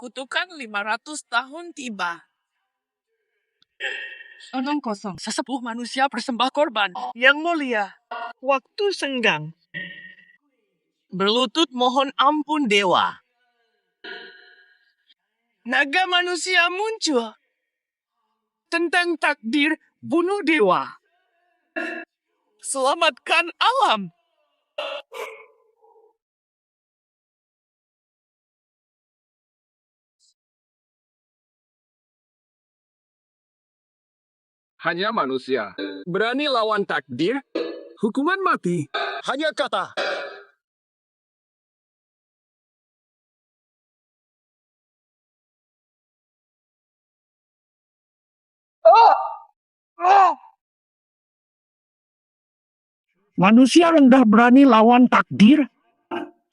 Kutukan 500 tahun tiba. Omong kosong. Sesepuh manusia bersembah korban. Yang mulia, waktu senggang. Berlutut mohon ampun dewa. Naga manusia muncul. Tentang takdir bunuh dewa. Selamatkan alam. Hanya manusia. Berani lawan takdir, hukuman mati. Hanya kata. Manusia rendah berani lawan takdir,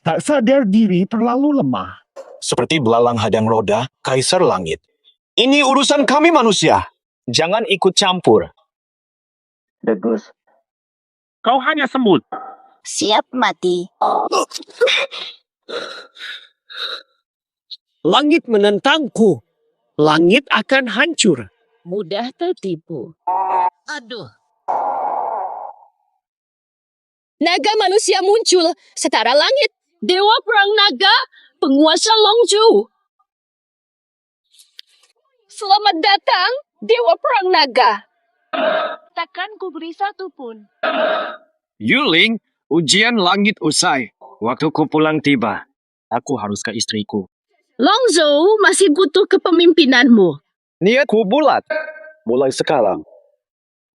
tak sadar diri terlalu lemah. Seperti belalang hadang roda, kaisar langit. Ini urusan kami manusia. Jangan ikut campur. Bagus. Kau hanya semut. Siap mati. Langit menentangku. Langit akan hancur. Mudah tertipu. Aduh. Naga manusia muncul, setara langit. Dewa perang naga, penguasa Longzhou. Selamat datang, Dewa perang naga. Takkan ku beri satu pun. Yuling, ujian langit usai. Waktu ku pulang tiba. Aku harus ke istriku. Longzhou masih butuh kepemimpinanmu. Niatku bulat. Mulai sekarang,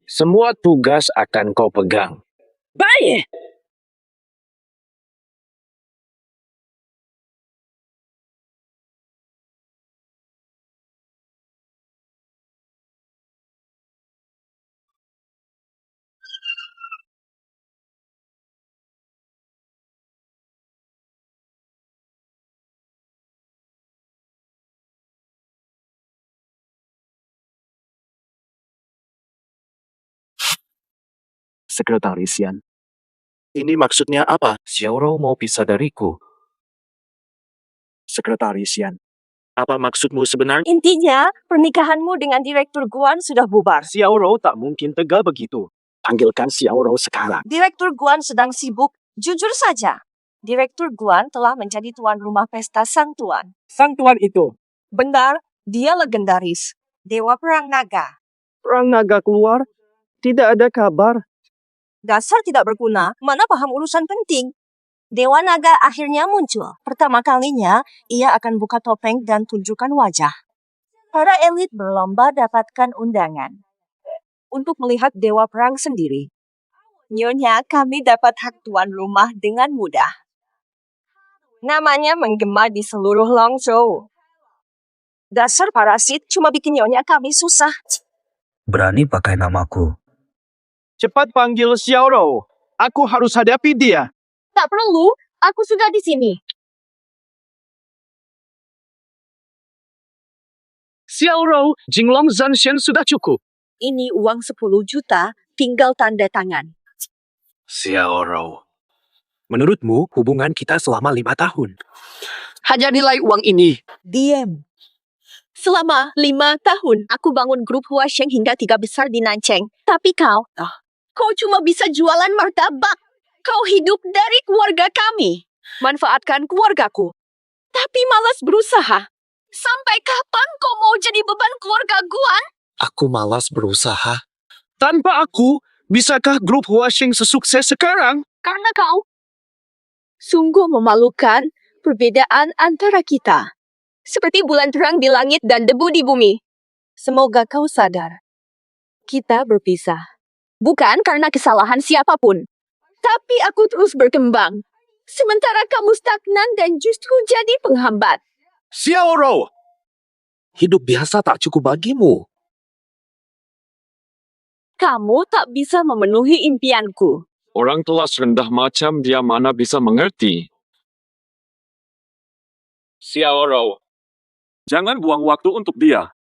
semua tugas akan kau pegang. Baik. Sekretaris Yan. Ini maksudnya apa? Xiaorou mau pisah dariku. Sekretaris Yan. Apa maksudmu sebenarnya? Intinya, pernikahanmu dengan Direktur Guan sudah bubar. Xiaorou tak mungkin tegal begitu. Panggilkan Xiaorou sekarang. Direktur Guan sedang sibuk. Jujur saja, Direktur Guan telah menjadi tuan rumah pesta Sang Tuan. Sang tuan itu. Benar, dia legendaris. Dewa Perang Naga. Perang naga keluar. Tidak ada kabar. Dasar tidak berguna, mana paham urusan penting. Dewa Naga akhirnya muncul. Pertama kalinya, ia akan buka topeng dan tunjukkan wajah. Para elit berlomba dapatkan undangan untuk melihat Dewa Perang sendiri. Nyonya, kami dapat hak tuan rumah dengan mudah. Namanya menggema di seluruh Longzhou. Dasar parasit cuma bikin nyonya kami susah. Berani pakai namaku. Cepat panggil Xiaorou. Aku harus hadapi dia. Tak perlu, aku sudah di sini. Xiaorou, Jinglong Zanshen sudah cukup. Ini uang 10 juta, tinggal tanda tangan. Xiaorou. Menurutmu hubungan kita selama 5 tahun? Hanya nilai uang ini. Diam. Selama 5 tahun, aku bangun grup Huasheng hingga 3 besar di Nancheng. Tapi kau cuma bisa jualan martabak. Kau hidup dari keluarga kami. Manfaatkan keluargaku. Tapi malas berusaha. Sampai kapan kau mau jadi beban keluarga Guan? Aku malas berusaha. Tanpa aku, bisakah grup Huasheng sesukses sekarang? Karena kau. Sungguh memalukan perbedaan antara kita. Seperti bulan terang di langit dan debu di bumi. Semoga kau sadar. Kita berpisah. Bukan karena kesalahan siapapun. Tapi aku terus berkembang. Sementara kamu stagnan dan justru jadi penghambat. Xiaorou! Hidup biasa tak cukup bagimu. Kamu tak bisa memenuhi impianku. Orang telas rendah macam dia mana bisa mengerti. Xiaorou, jangan buang waktu untuk dia.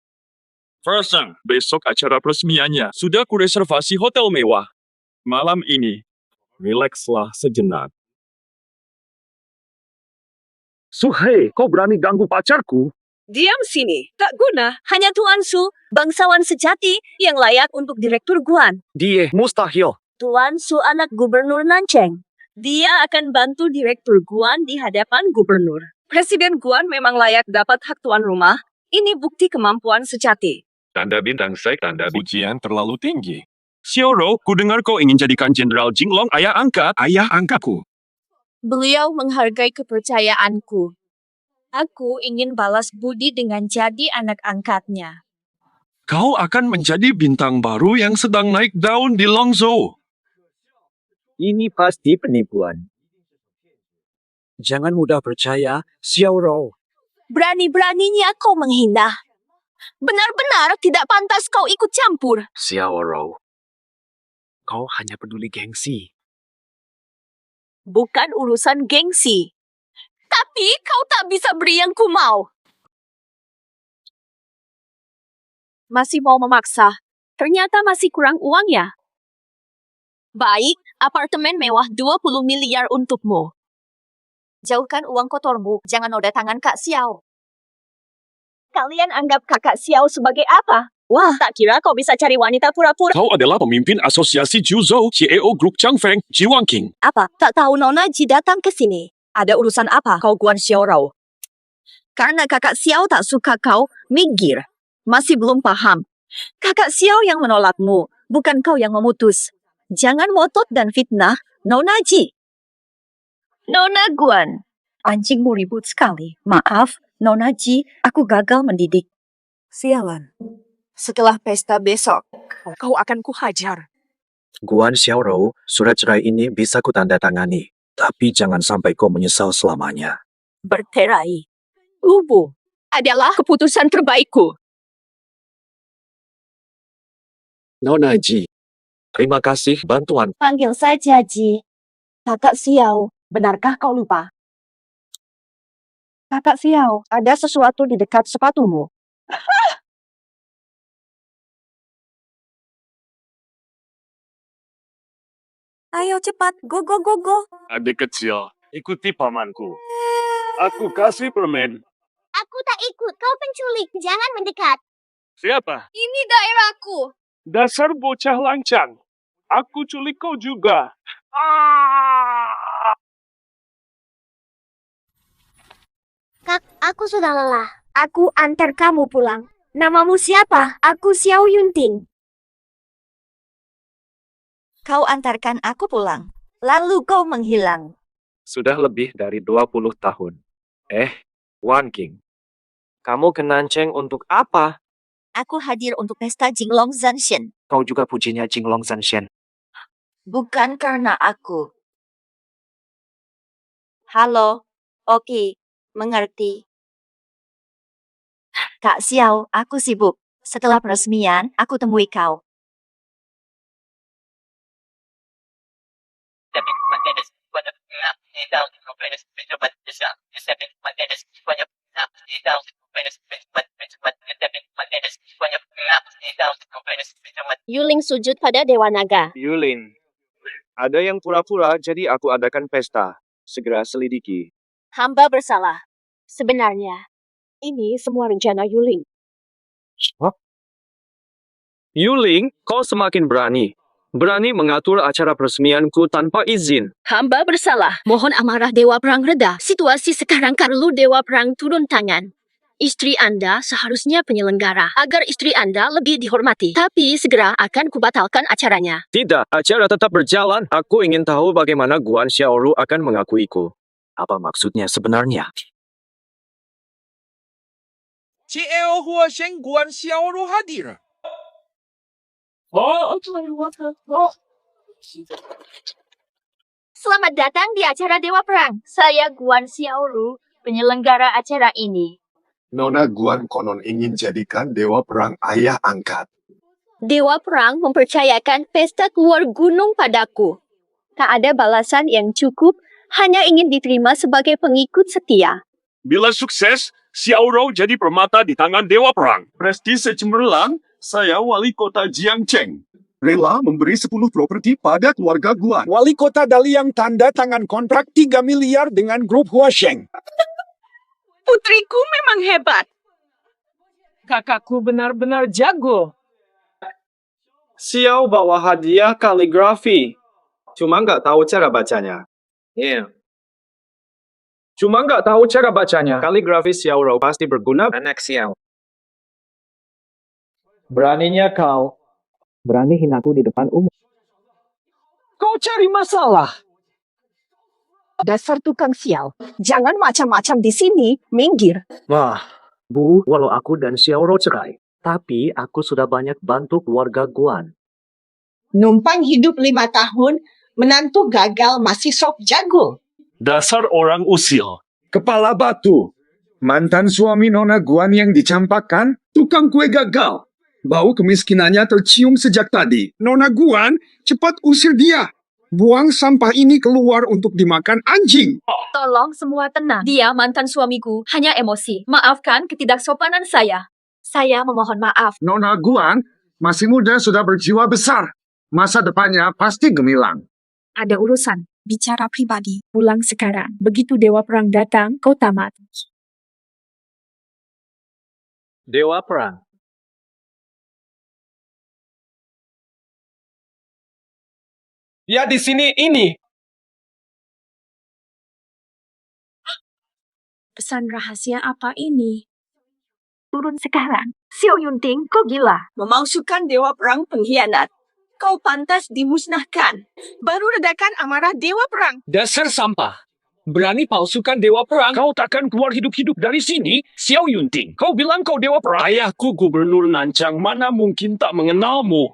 Ferseng, besok acara peresmiannya. Sudah kureservasi hotel mewah. Malam ini, rilekslah sejenak. Suhei, kau berani ganggu pacarku? Diam sini. Tak guna. Hanya Tuan Su, bangsawan sejati yang layak untuk Direktur Guan. Dia mustahil. Tuan Su anak Gubernur Nancheng. Dia akan bantu Direktur Guan di hadapan Gubernur. Presiden Guan memang layak dapat hak tuan rumah. Ini bukti kemampuan sejati. Tanda bintang saya tanda pujian terlalu tinggi. Xiaoro, ku dengar kau ingin jadikan Jenderal Jinglong ayah angkatku. Beliau menghargai kepercayaanku. Aku ingin balas budi dengan jadi anak angkatnya. Kau akan menjadi bintang baru yang sedang naik daun di Longzhou. Ini pasti penipuan. Jangan mudah percaya, Xiaoro. Berani-beraninya kau menghina. Benar-benar tidak pantas kau ikut campur. Xiaoro. Kau hanya peduli gengsi. Bukan urusan gengsi. Tapi kau tak bisa beri yang ku mau. Masih mau memaksa. Ternyata masih kurang uang ya. Baik, apartemen mewah 20 miliar untukmu. Jauhkan uang kotormu, jangan noda tangan Kak Xiao. Kalian anggap Kakak Xiao sebagai apa? Wah, tak kira kau bisa cari wanita pura-pura. Kau adalah pemimpin asosiasi Juzhou, CEO Group Changfeng, Jiwangqing. Apa? Tak tahu Nona Ji datang ke sini. Ada urusan apa kau Guan Xiaorou? Karena kakak Xiao tak suka kau, minggir. Masih belum paham. Kakak Xiao yang menolakmu, bukan kau yang memutus. Jangan motot dan fitnah, Nona Ji. Nona Guan. Anjingmu ribut sekali. Maaf, Nona Ji, aku gagal mendidik. Sialan. Setelah pesta besok, kau akan kuhajar. Guan Xiaoro, surat cerai ini bisa kutandatangani. Tapi jangan sampai kau menyesal selamanya. Bercerai. Lubu adalah keputusan terbaikku. Nona Ji, terima kasih bantuan. Panggil saja Ji. Kakak Xiao, benarkah kau lupa? Kakak Xiao, ada sesuatu di dekat sepatumu. Ayo cepat, go go go go. Adik kecil, ikuti pamanku. Aku kasih permen. Aku tak ikut, kau penculik. Jangan mendekat. Siapa? Ini daerahku. Dasar bocah lancang. Aku culik kau juga. Kak, aku sudah lelah. Aku antar kamu pulang. Namamu siapa? Aku Xiao Yunting. Kau antarkan aku pulang. Lalu kau menghilang. Sudah lebih dari 20 tahun. Wan King. Kamu ke Nancheng untuk apa? Aku hadir untuk pesta Jinglong Zanshen. Kau juga pujinya Jinglong Zanshen. Bukan karena aku. Halo. Oke, mengerti. Kak Xiao, aku sibuk. Setelah peresmian, aku temui kau. Yuling sujud pada Dewa Naga. Yulin, ada yang pura-pura jadi aku adakan pesta. Segera selidiki. Hamba bersalah. Sebenarnya, ini semua rencana Yuling. Yuling, kau semakin berani. Berani mengatur acara peresmianku tanpa izin. Hamba bersalah. Mohon amarah Dewa Perang reda. Situasi sekarang perlu Dewa Perang turun tangan. Istri Anda seharusnya penyelenggara agar istri Anda lebih dihormati. Tapi segera akan kubatalkan acaranya. Tidak, acara tetap berjalan. Aku ingin tahu bagaimana Guan Xiaoru akan mengakuiku. Apa maksudnya sebenarnya? CEO Huasheng Guan Xiaoru hadir. Selamat datang di acara Dewa Perang. Saya Guan Xiaoru, penyelenggara acara ini. Nona Guan konon ingin jadikan Dewa Perang ayah angkat. Dewa Perang mempercayakan pesta keluar gunung padaku. Tak ada balasan yang cukup, hanya ingin diterima sebagai pengikut setia. Bila sukses, Xiaoro jadi permata di tangan Dewa Perang. Prestise cemerlang, saya wali kota Jiangcheng. Rela memberi 10 properti pada keluarga Guan. Wali kota Dalian tanda tangan kontrak 3 miliar dengan grup Huasheng. Putriku memang hebat. Kakakku benar-benar jago. Xiao bawa hadiah kaligrafi. Cuma nggak tahu cara bacanya. Cuma nggak tahu cara bacanya. Kaligrafi Xiao Rou pasti berguna. Anak Xiao. Beraninya kau. Berani hinaku di depan umum. Kau cari masalah. Dasar tukang sial. Jangan macam-macam di sini. Minggir. Wah, Bu, walau aku dan Xiao Rou cerai, tapi aku sudah banyak bantu keluarga Guan. Numpang hidup 5 tahun, menantu gagal masih sok jago. Dasar orang usil. Kepala batu. Mantan suami Nona Guan yang dicampakkan, tukang kue gagal. Bau kemiskinannya tercium sejak tadi. Nona Guan, cepat usir dia. Buang sampah ini keluar untuk dimakan anjing. Tolong semua tenang. Dia mantan suamiku, hanya emosi. Maafkan ketidaksopanan saya. Saya memohon maaf. Nona Guan masih muda sudah berjiwa besar. Masa depannya pasti gemilang. Ada urusan. Bicara pribadi. Pulang sekarang. Begitu Dewa Perang datang, kau tamat. Dewa Perang. Dia di sini ini. Pesan rahasia apa ini? Turun sekarang. Xiao Yunting, kau gila. Memalsukan Dewa Perang pengkhianat. Kau pantas dimusnahkan. Baru redakan amarah Dewa Perang. Dasar sampah. Berani palsukan Dewa Perang. Kau takkan keluar hidup-hidup dari sini, Xiao Yunting. Kau bilang kau Dewa Perang. Ayahku Gubernur Nancang, mana mungkin tak mengenalmu.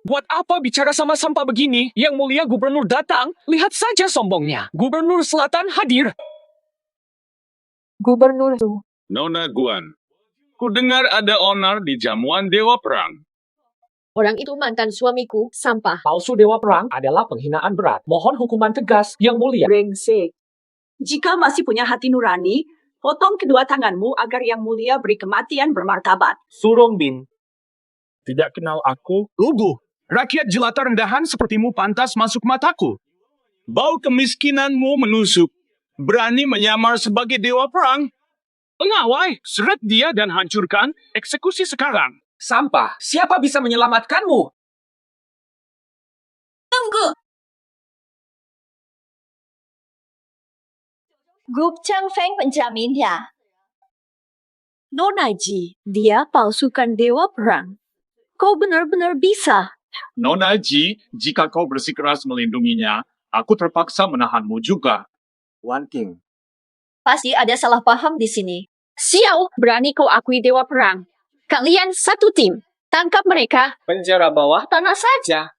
Buat apa bicara sama sampah begini? Yang mulia gubernur datang, lihat saja sombongnya. Gubernur Selatan hadir. Gubernur Nona Guan, ku dengar ada onar di jamuan Dewa Perang. Orang itu mantan suamiku, sampah. Palsu Dewa Perang adalah penghinaan berat. Mohon hukuman tegas, yang mulia. Brengsek. Jika masih punya hati nurani, potong kedua tanganmu agar yang mulia beri kematian bermartabat. Surong Bin. Tidak kenal aku? Lugu, rakyat jelata rendahan sepertimu pantas masuk mataku. Bau kemiskinanmu menusuk. Berani menyamar sebagai Dewa Perang. Pengawai, seret dia dan hancurkan, eksekusi sekarang. Sampah, siapa bisa menyelamatkanmu? Tunggu. Gup Chang Feng penjaminnya. Nona Ji, dia palsukan Dewa Perang. Kau benar-benar bisa. Nona Ji, jika kau bersikeras melindunginya, aku terpaksa menahanmu juga. Wan King. Pasti ada salah paham di sini. Xiao, berani kau akui Dewa Perang. Kalian satu tim. Tangkap mereka. Penjara bawah tanah saja.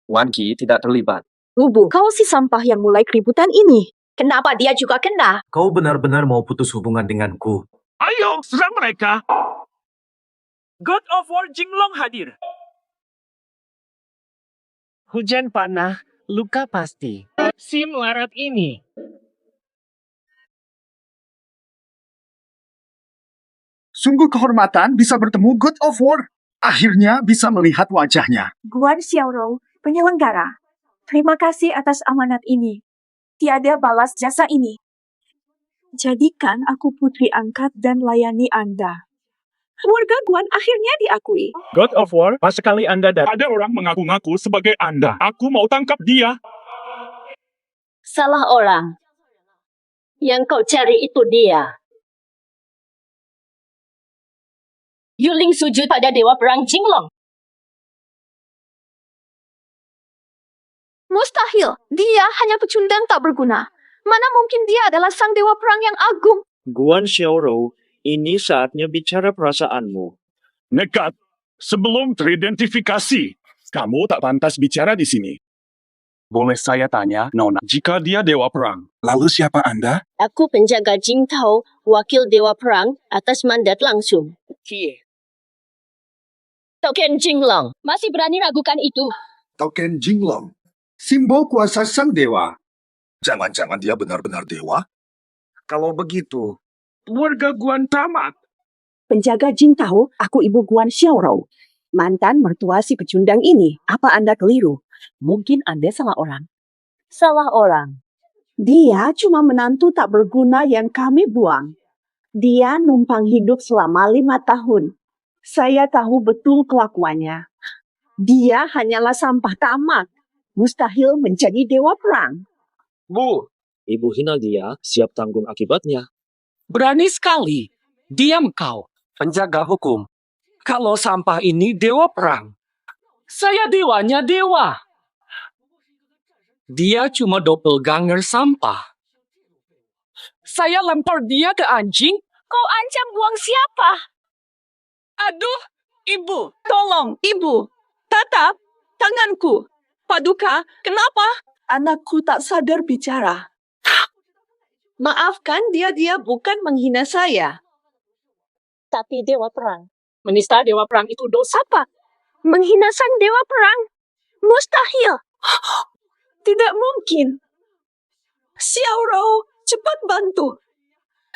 Wan Qi tidak terlibat. Lubu, kau si sampah yang mulai keributan ini. Kenapa dia juga kena? Kau benar-benar mau putus hubungan denganku. Ayo, serang mereka. God of War Jinglong hadir. Hujan panah, luka pasti. Si melarat ini. Sungguh kehormatan bisa bertemu God of War. Akhirnya bisa melihat wajahnya. Guan Xiaorou, penyelenggara. Terima kasih atas amanat ini. Tiada balas jasa ini. Jadikan aku putri angkat dan layani Anda. Keluarga Guan akhirnya diakui. God of War, pas sekali Anda datang. Ada orang mengaku-ngaku sebagai Anda. Aku mau tangkap dia. Salah orang. Yang kau cari itu dia. Yuling sujud pada Dewa Perang Jinglong. Mustahil. Dia hanya pecundang tak berguna. Mana mungkin dia adalah sang Dewa Perang yang agung. Guan Xiaorou, ini saatnya bicara perasaanmu. Nekat. Sebelum teridentifikasi. Kamu tak pantas bicara di sini. Boleh saya tanya, Nona, jika dia Dewa Perang? Lalu siapa Anda? Aku penjaga Jingtao, wakil Dewa Perang atas mandat langsung. Kie. Token Jinglong, masih berani ragukan itu? Token Jinglong. Simbol kuasa sang dewa. Jangan-jangan dia benar-benar dewa? Kalau begitu, Keluarga Guan tamat. Penjaga Jingtao, aku ibu Guan Xiaorou. Mantan mertua si pecundang ini. Apa Anda keliru? Mungkin Anda salah orang. Salah orang. Dia cuma menantu tak berguna yang kami buang. Dia numpang hidup selama 5 tahun. Saya tahu betul kelakuannya. Dia hanyalah sampah tamak. Mustahil menjadi dewa perang. Bu, ibu hina dia, siap tanggung akibatnya. Berani sekali. Diam kau. Penjaga hukum. Kalau sampah ini dewa perang. Saya dewanya dewa. Dia cuma doppelganger sampah. Saya lempar dia ke anjing. Kau ancam buang siapa? Aduh, ibu, tolong, ibu. Tatap tanganku. Paduka, kenapa? Anakku tak sadar bicara. Maafkan dia bukan menghina saya. Tapi dewa perang. Menista dewa perang itu dosa. Apa? Menghina sang dewa perang? Mustahil. Tidak mungkin. Xiaorou, cepat bantu.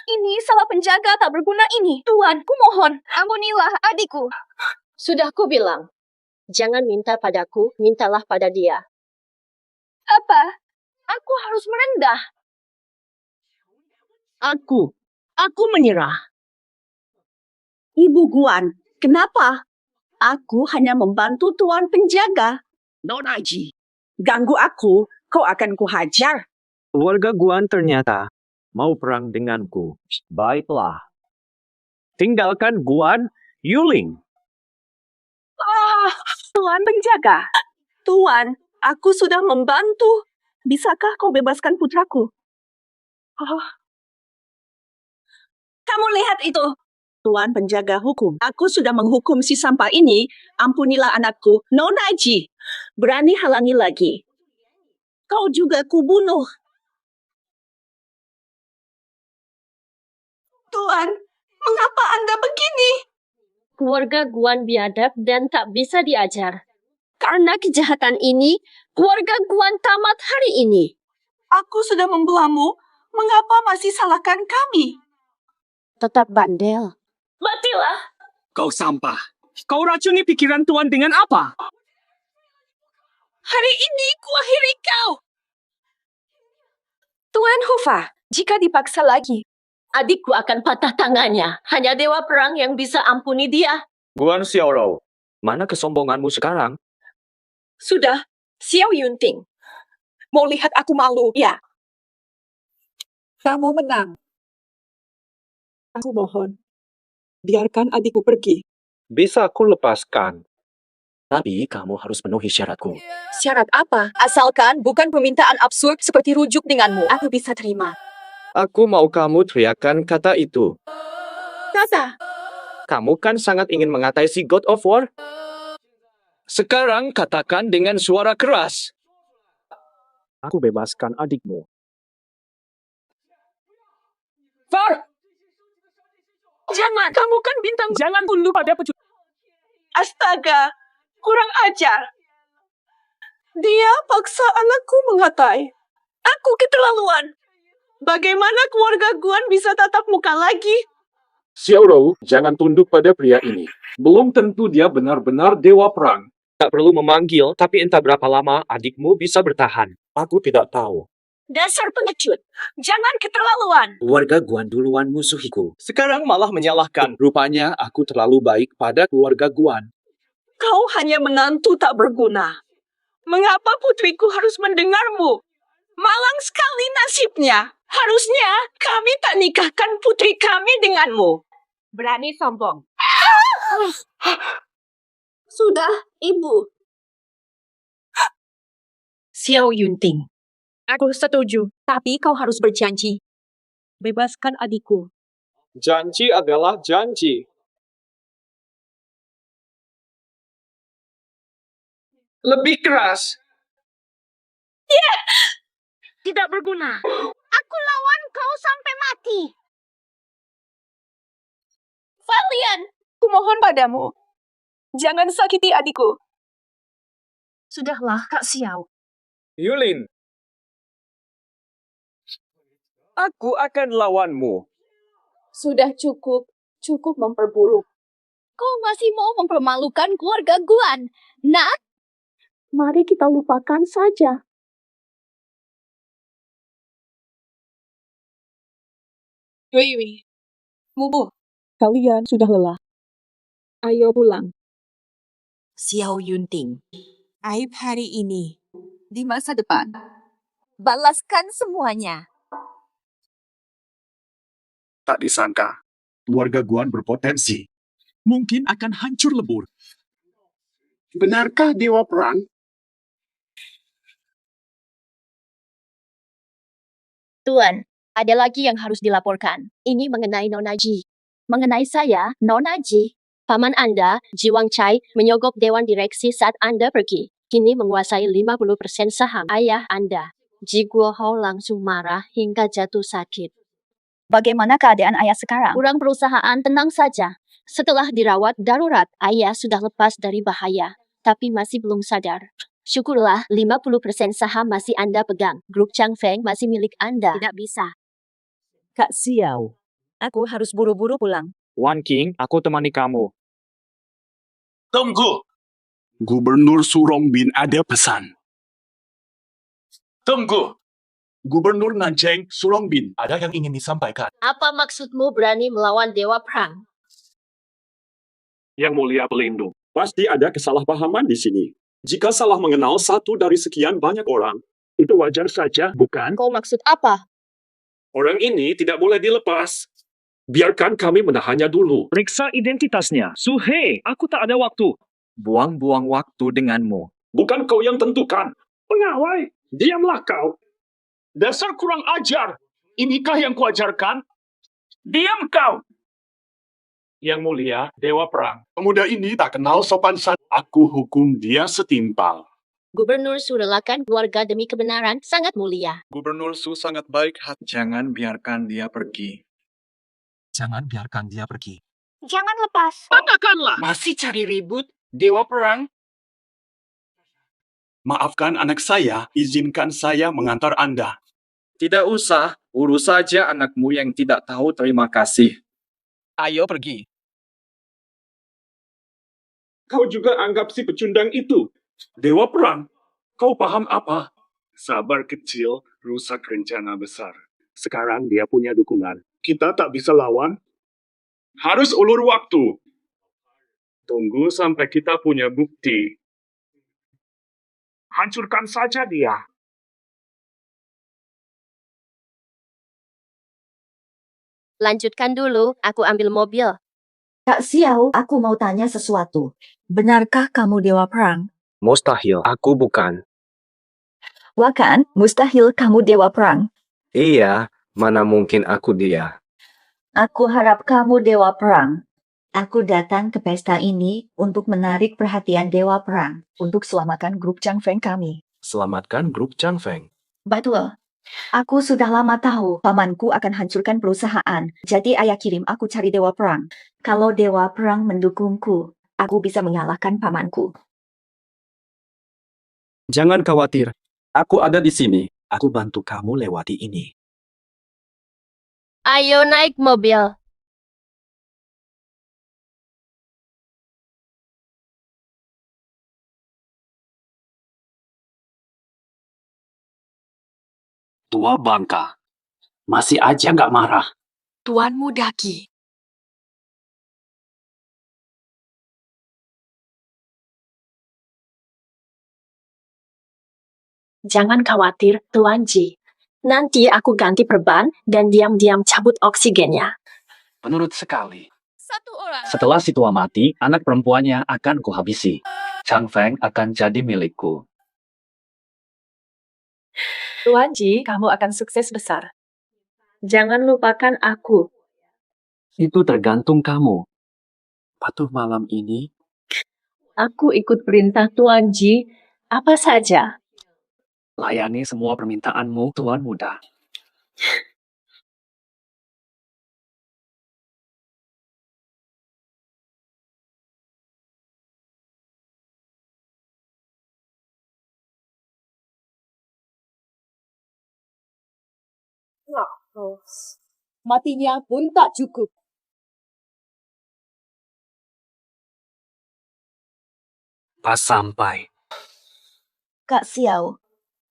Ini salah penjaga tak berguna ini. Tuan, kumohon, ampunilah adikku. Sudah ku bilang. Jangan minta padaku, mintalah pada dia. Apa? Aku harus merendah. Aku menyerah. Ibu Guan, kenapa? Aku hanya membantu tuan penjaga. Nona Ji, ganggu aku, kau akan kuhajar. Warga Guan ternyata mau perang denganku. Baiklah. Tinggalkan Guan, Yuling. Tuan penjaga. Tuan, aku sudah membantu. Bisakah kau bebaskan putraku? Kamu lihat itu. Tuan penjaga hukum, aku sudah menghukum si sampah ini. Ampunilah anakku, Nona Ji. Berani halangi lagi. Kau juga kubunuh. Tuan, mengapa Anda begini? Keluarga Guan biadab dan tak bisa diajar. Karena kejahatan ini, keluarga Guan tamat hari ini. Aku sudah membelamu. Mengapa masih salahkan kami? Tetap bandel. Matilah. Kau sampah. Kau racuni pikiran Tuan dengan apa? Hari ini kuakhiri kau. Tuan Hufa, jika dipaksa lagi, Adikku akan patah tangannya. Hanya dewa perang yang bisa ampuni dia. Guan Xiaorou, mana kesombonganmu sekarang? sudah, Xiao Yunting. Mau lihat aku malu, ya? Kamu menang. Aku mohon, biarkan adikku pergi. Bisa aku lepaskan. Tapi kamu harus penuhi syaratku. Syarat apa? Asalkan bukan permintaan absurd seperti rujuk denganmu. Aku bisa terima. Aku mau kamu teriakan kata itu. Kata. Kamu kan sangat ingin mengatai si God of War? Sekarang katakan dengan suara keras. Aku bebaskan adikmu. Far! Jangan. Kamu kan bintang. Jangan tunduk pada pecut. Astaga, kurang ajar. Dia paksa anakku mengatai. Aku keterlaluan. Bagaimana keluarga Guan bisa tatap muka lagi? Xiaorou, jangan tunduk pada pria ini. Belum tentu dia benar-benar dewa perang. Tak perlu memanggil, tapi entah berapa lama adikmu bisa bertahan. Aku tidak tahu. Dasar pengecut. Jangan keterlaluan. Warga Guan duluan musuhiku. Sekarang malah menyalahkan. Rupanya aku terlalu baik pada keluarga Guan. Kau hanya menantu tak berguna. Mengapa putriku harus mendengarmu? Malang sekali nasibnya. Harusnya kami tak nikahkan putri kami denganmu. Berani sombong. Sudah, Ibu. Xiao Yunting. Aku setuju, tapi kau harus berjanji. Bebaskan adikku. Janji adalah janji. Lebih keras. Tidak berguna. Aku lawan kau sampai mati. Valian, kumohon padamu. Jangan sakiti adikku. Sudahlah, Kak Xiao. Yulin. Aku akan lawanmu. Sudah cukup. Cukup memperburuk. Kau masih mau mempermalukan keluarga Guan, nak? Mari kita lupakan saja. Wei, Mumu, Kalian sudah lelah. Ayo pulang. Xiao Yunting. aib hari ini. Di masa depan, balaskan semuanya. Tak disangka, keluarga Guan berpotensi. Mungkin akan hancur lebur. Benarkah Dewa Perang? Tuan, ada lagi yang harus dilaporkan. Ini mengenai Nona Ji. Mengenai saya, Nona Ji. Paman Anda, Ji Wang Chai, menyogok Dewan Direksi saat Anda pergi. Kini menguasai 50% saham ayah Anda. Ji Guohao langsung marah hingga jatuh sakit. Bagaimana keadaan ayah sekarang? Kurang perusahaan tenang saja. Setelah dirawat darurat, ayah sudah lepas dari bahaya. Tapi masih belum sadar. Syukurlah 50% saham masih Anda pegang. Grup Changfeng masih milik Anda. Tidak bisa. Kak Xiao, aku harus buru-buru pulang. Wan King, aku temani kamu. Tunggu. Gubernur Surongbin ada pesan. Tunggu. Gubernur Nanjing Surongbin ada yang ingin disampaikan. Apa maksudmu berani melawan Dewa Perang? Yang Mulia Pelindung, pasti ada kesalahpahaman di sini. Jika salah mengenal satu dari sekian banyak orang, itu wajar saja, bukan? Kau maksud apa? Orang ini tidak boleh dilepas. Biarkan kami menahannya dulu. Periksa identitasnya. Suhei, aku tak ada waktu. Buang-buang waktu denganmu. Bukan kau yang tentukan. Pengawai, diamlah kau. Dasar kurang ajar. Inikah yang kuajarkan? Diam kau. Yang Mulia, Dewa Perang. Pemuda ini tak kenal sopan santun. Aku hukum dia setimpal. Gubernur Su relakan keluarga demi kebenaran sangat mulia. Gubernur Su sangat baik hati. Jangan biarkan dia pergi. Jangan biarkan dia pergi. Jangan lepas. Katakanlah. Masih cari ribut? Dewa Perang? Maafkan anak saya, izinkan saya mengantar Anda. Tidak usah, urus saja anakmu yang tidak tahu terima kasih. Ayo pergi. Kau juga anggap si pecundang itu Dewa Perang. Kau paham apa? Sabar kecil, rusak rencana besar. Sekarang dia punya dukungan. Kita tak bisa lawan. Harus ulur waktu. Tunggu sampai kita punya bukti. Hancurkan saja dia. Lanjutkan dulu, aku ambil mobil. Kak Xiao, aku mau tanya sesuatu. Benarkah kamu Dewa Perang? Mustahil, aku bukan. Wakan, mustahil kamu Dewa Perang. Iya, mana mungkin aku dia. Aku harap kamu Dewa Perang. Aku datang ke pesta ini untuk menarik perhatian Dewa Perang. Untuk selamatkan grup Changfeng kami. Selamatkan grup Changfeng. Betul. Aku sudah lama tahu pamanku akan hancurkan perusahaan. Jadi ayah kirim aku cari Dewa Perang. Kalau Dewa Perang mendukungku, aku bisa mengalahkan pamanku. Jangan khawatir. Aku ada di sini. Aku bantu kamu lewati ini. Ayo naik mobil. Tua bangka. Masih aja nggak marah. Tuanmu Daki. Jangan khawatir, Tuan Ji. Nanti aku ganti perban dan diam-diam cabut oksigennya. Menurut sekali. Satu orang. Setelah si tua mati, anak perempuannya akan kuhabisi. Changfeng akan jadi milikku. Tuan Ji, kamu akan sukses besar. Jangan lupakan aku. Itu tergantung kamu. Patuh malam ini, Aku ikut perintah Tuan Ji. Apa saja. Layani semua permintaanmu, Tuan Muda. Matinya pun tak cukup. Pas sampai. Kak Xiao,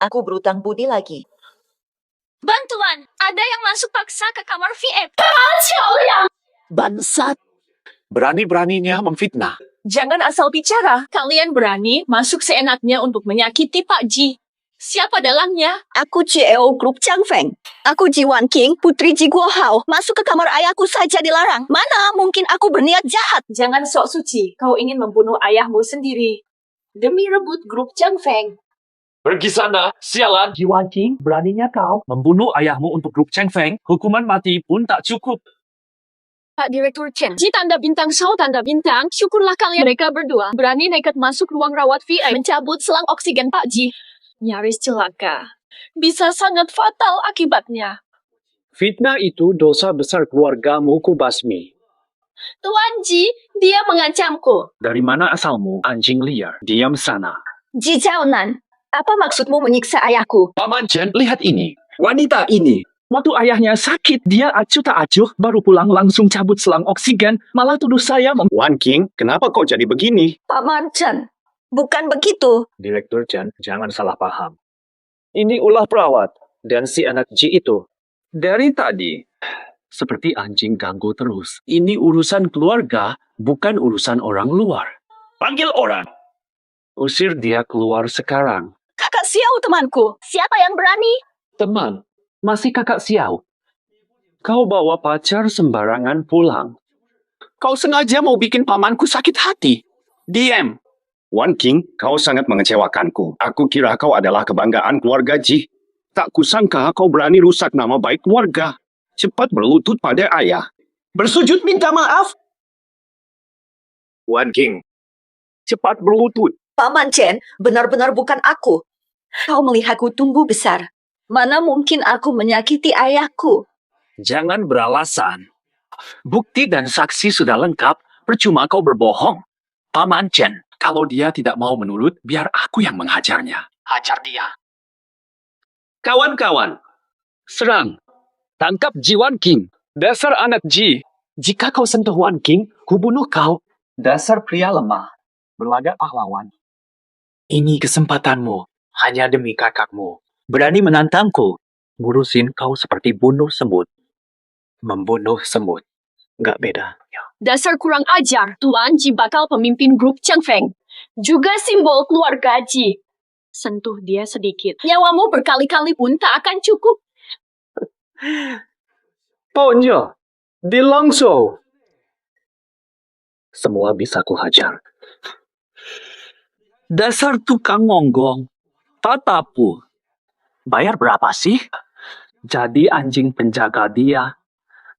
aku berutang budi lagi. Bantuan! Ada yang masuk paksa ke kamar VIP. Bansat. Berani-beraninya memfitnah. Jangan asal bicara. Kalian berani masuk seenaknya untuk menyakiti Pak Ji. Siapa dalangnya? Aku CEO Grup Chang Feng. Aku Ji Wan King, putri Ji Guo Hao. Masuk ke kamar ayahku saja dilarang. Mana mungkin aku berniat jahat? Jangan sok suci. Kau ingin membunuh ayahmu sendiri. Demi rebut grup Chang Feng. Pergi sana, sialan. Jiwan King, beraninya kau membunuh ayahmu untuk grup Cheng Feng. Hukuman mati pun tak cukup. Pak Direktur Chen, Ji tanda bintang, Shao tanda bintang. Syukurlah kalian mereka berdua berani nekat masuk ruang rawat VIP mencabut selang oksigen Pak Ji. Nyaris celaka. Bisa sangat fatal akibatnya. Fitnah itu dosa besar keluargamu kubasmi. Tuan Ji, dia mengancamku. Dari mana asalmu, anjing liar? Diam sana. Ji Jiaonan, apa maksudmu menyiksa ayahku? Paman Chen, lihat ini. Wanita ini. Waktu ayahnya sakit, dia acuh tak acuh, baru pulang langsung cabut selang oksigen, malah tuduh saya Wan King, kenapa kau jadi begini? Paman Chen, bukan begitu. Direktur Chen, jangan salah paham. Ini ulah perawat dan si anak Ji itu. Dari tadi, seperti anjing ganggu terus. Ini urusan keluarga, bukan urusan orang luar. Panggil orang. Usir dia keluar sekarang. Kakak Xiao temanku. Siapa yang berani? Teman, masih kakak Xiao. Kau bawa pacar sembarangan pulang. Kau sengaja mau bikin pamanku sakit hati. Diam. Wan King, kau sangat mengecewakanku. Aku kira kau adalah kebanggaan keluarga Ji. Tak kusangka kau berani rusak nama baik keluarga. Cepat berlutut pada ayah. Bersujud minta maaf. Wan King, cepat berlutut. Paman Chen, benar-benar bukan aku. Kau melihatku tumbuh besar. Mana mungkin aku menyakiti ayahku? Jangan beralasan. Bukti dan saksi sudah lengkap, percuma kau berbohong. Paman Chen, kalau dia tidak mau menurut, biar aku yang menghajarnya. Hajar dia. Kawan-kawan, serang. Tangkap Ji Wan King. Dasar anak Ji. Jika kau sentuh Wan King, kubunuh kau. Dasar pria lemah. Berlagak pahlawan. Ini kesempatanmu. Hanya demi kakakmu. Berani menantangku. Ngurusin kau seperti bunuh semut. Membunuh semut. Gak beda. Dasar kurang ajar. Tuan Ji bakal pemimpin grup Chang Feng. Juga simbol keluarga Ji. Sentuh dia sedikit. Nyawamu berkali-kali pun tak akan cukup. Ponyo, di Longso. Semua bisa kuhajar. Dasar tukang ngonggong. Tatapu. Bayar berapa sih? Jadi anjing penjaga dia.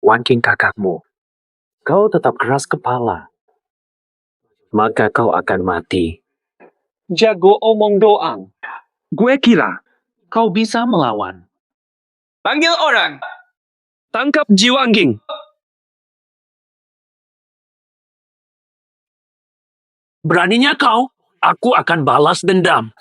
Wan King kakakmu. Kau tetap keras kepala. Maka kau akan mati. Jago omong doang. Gue kira kau bisa melawan. Panggil orang. Tangkap Ji Wan King. Beraninya kau, aku akan balas dendam.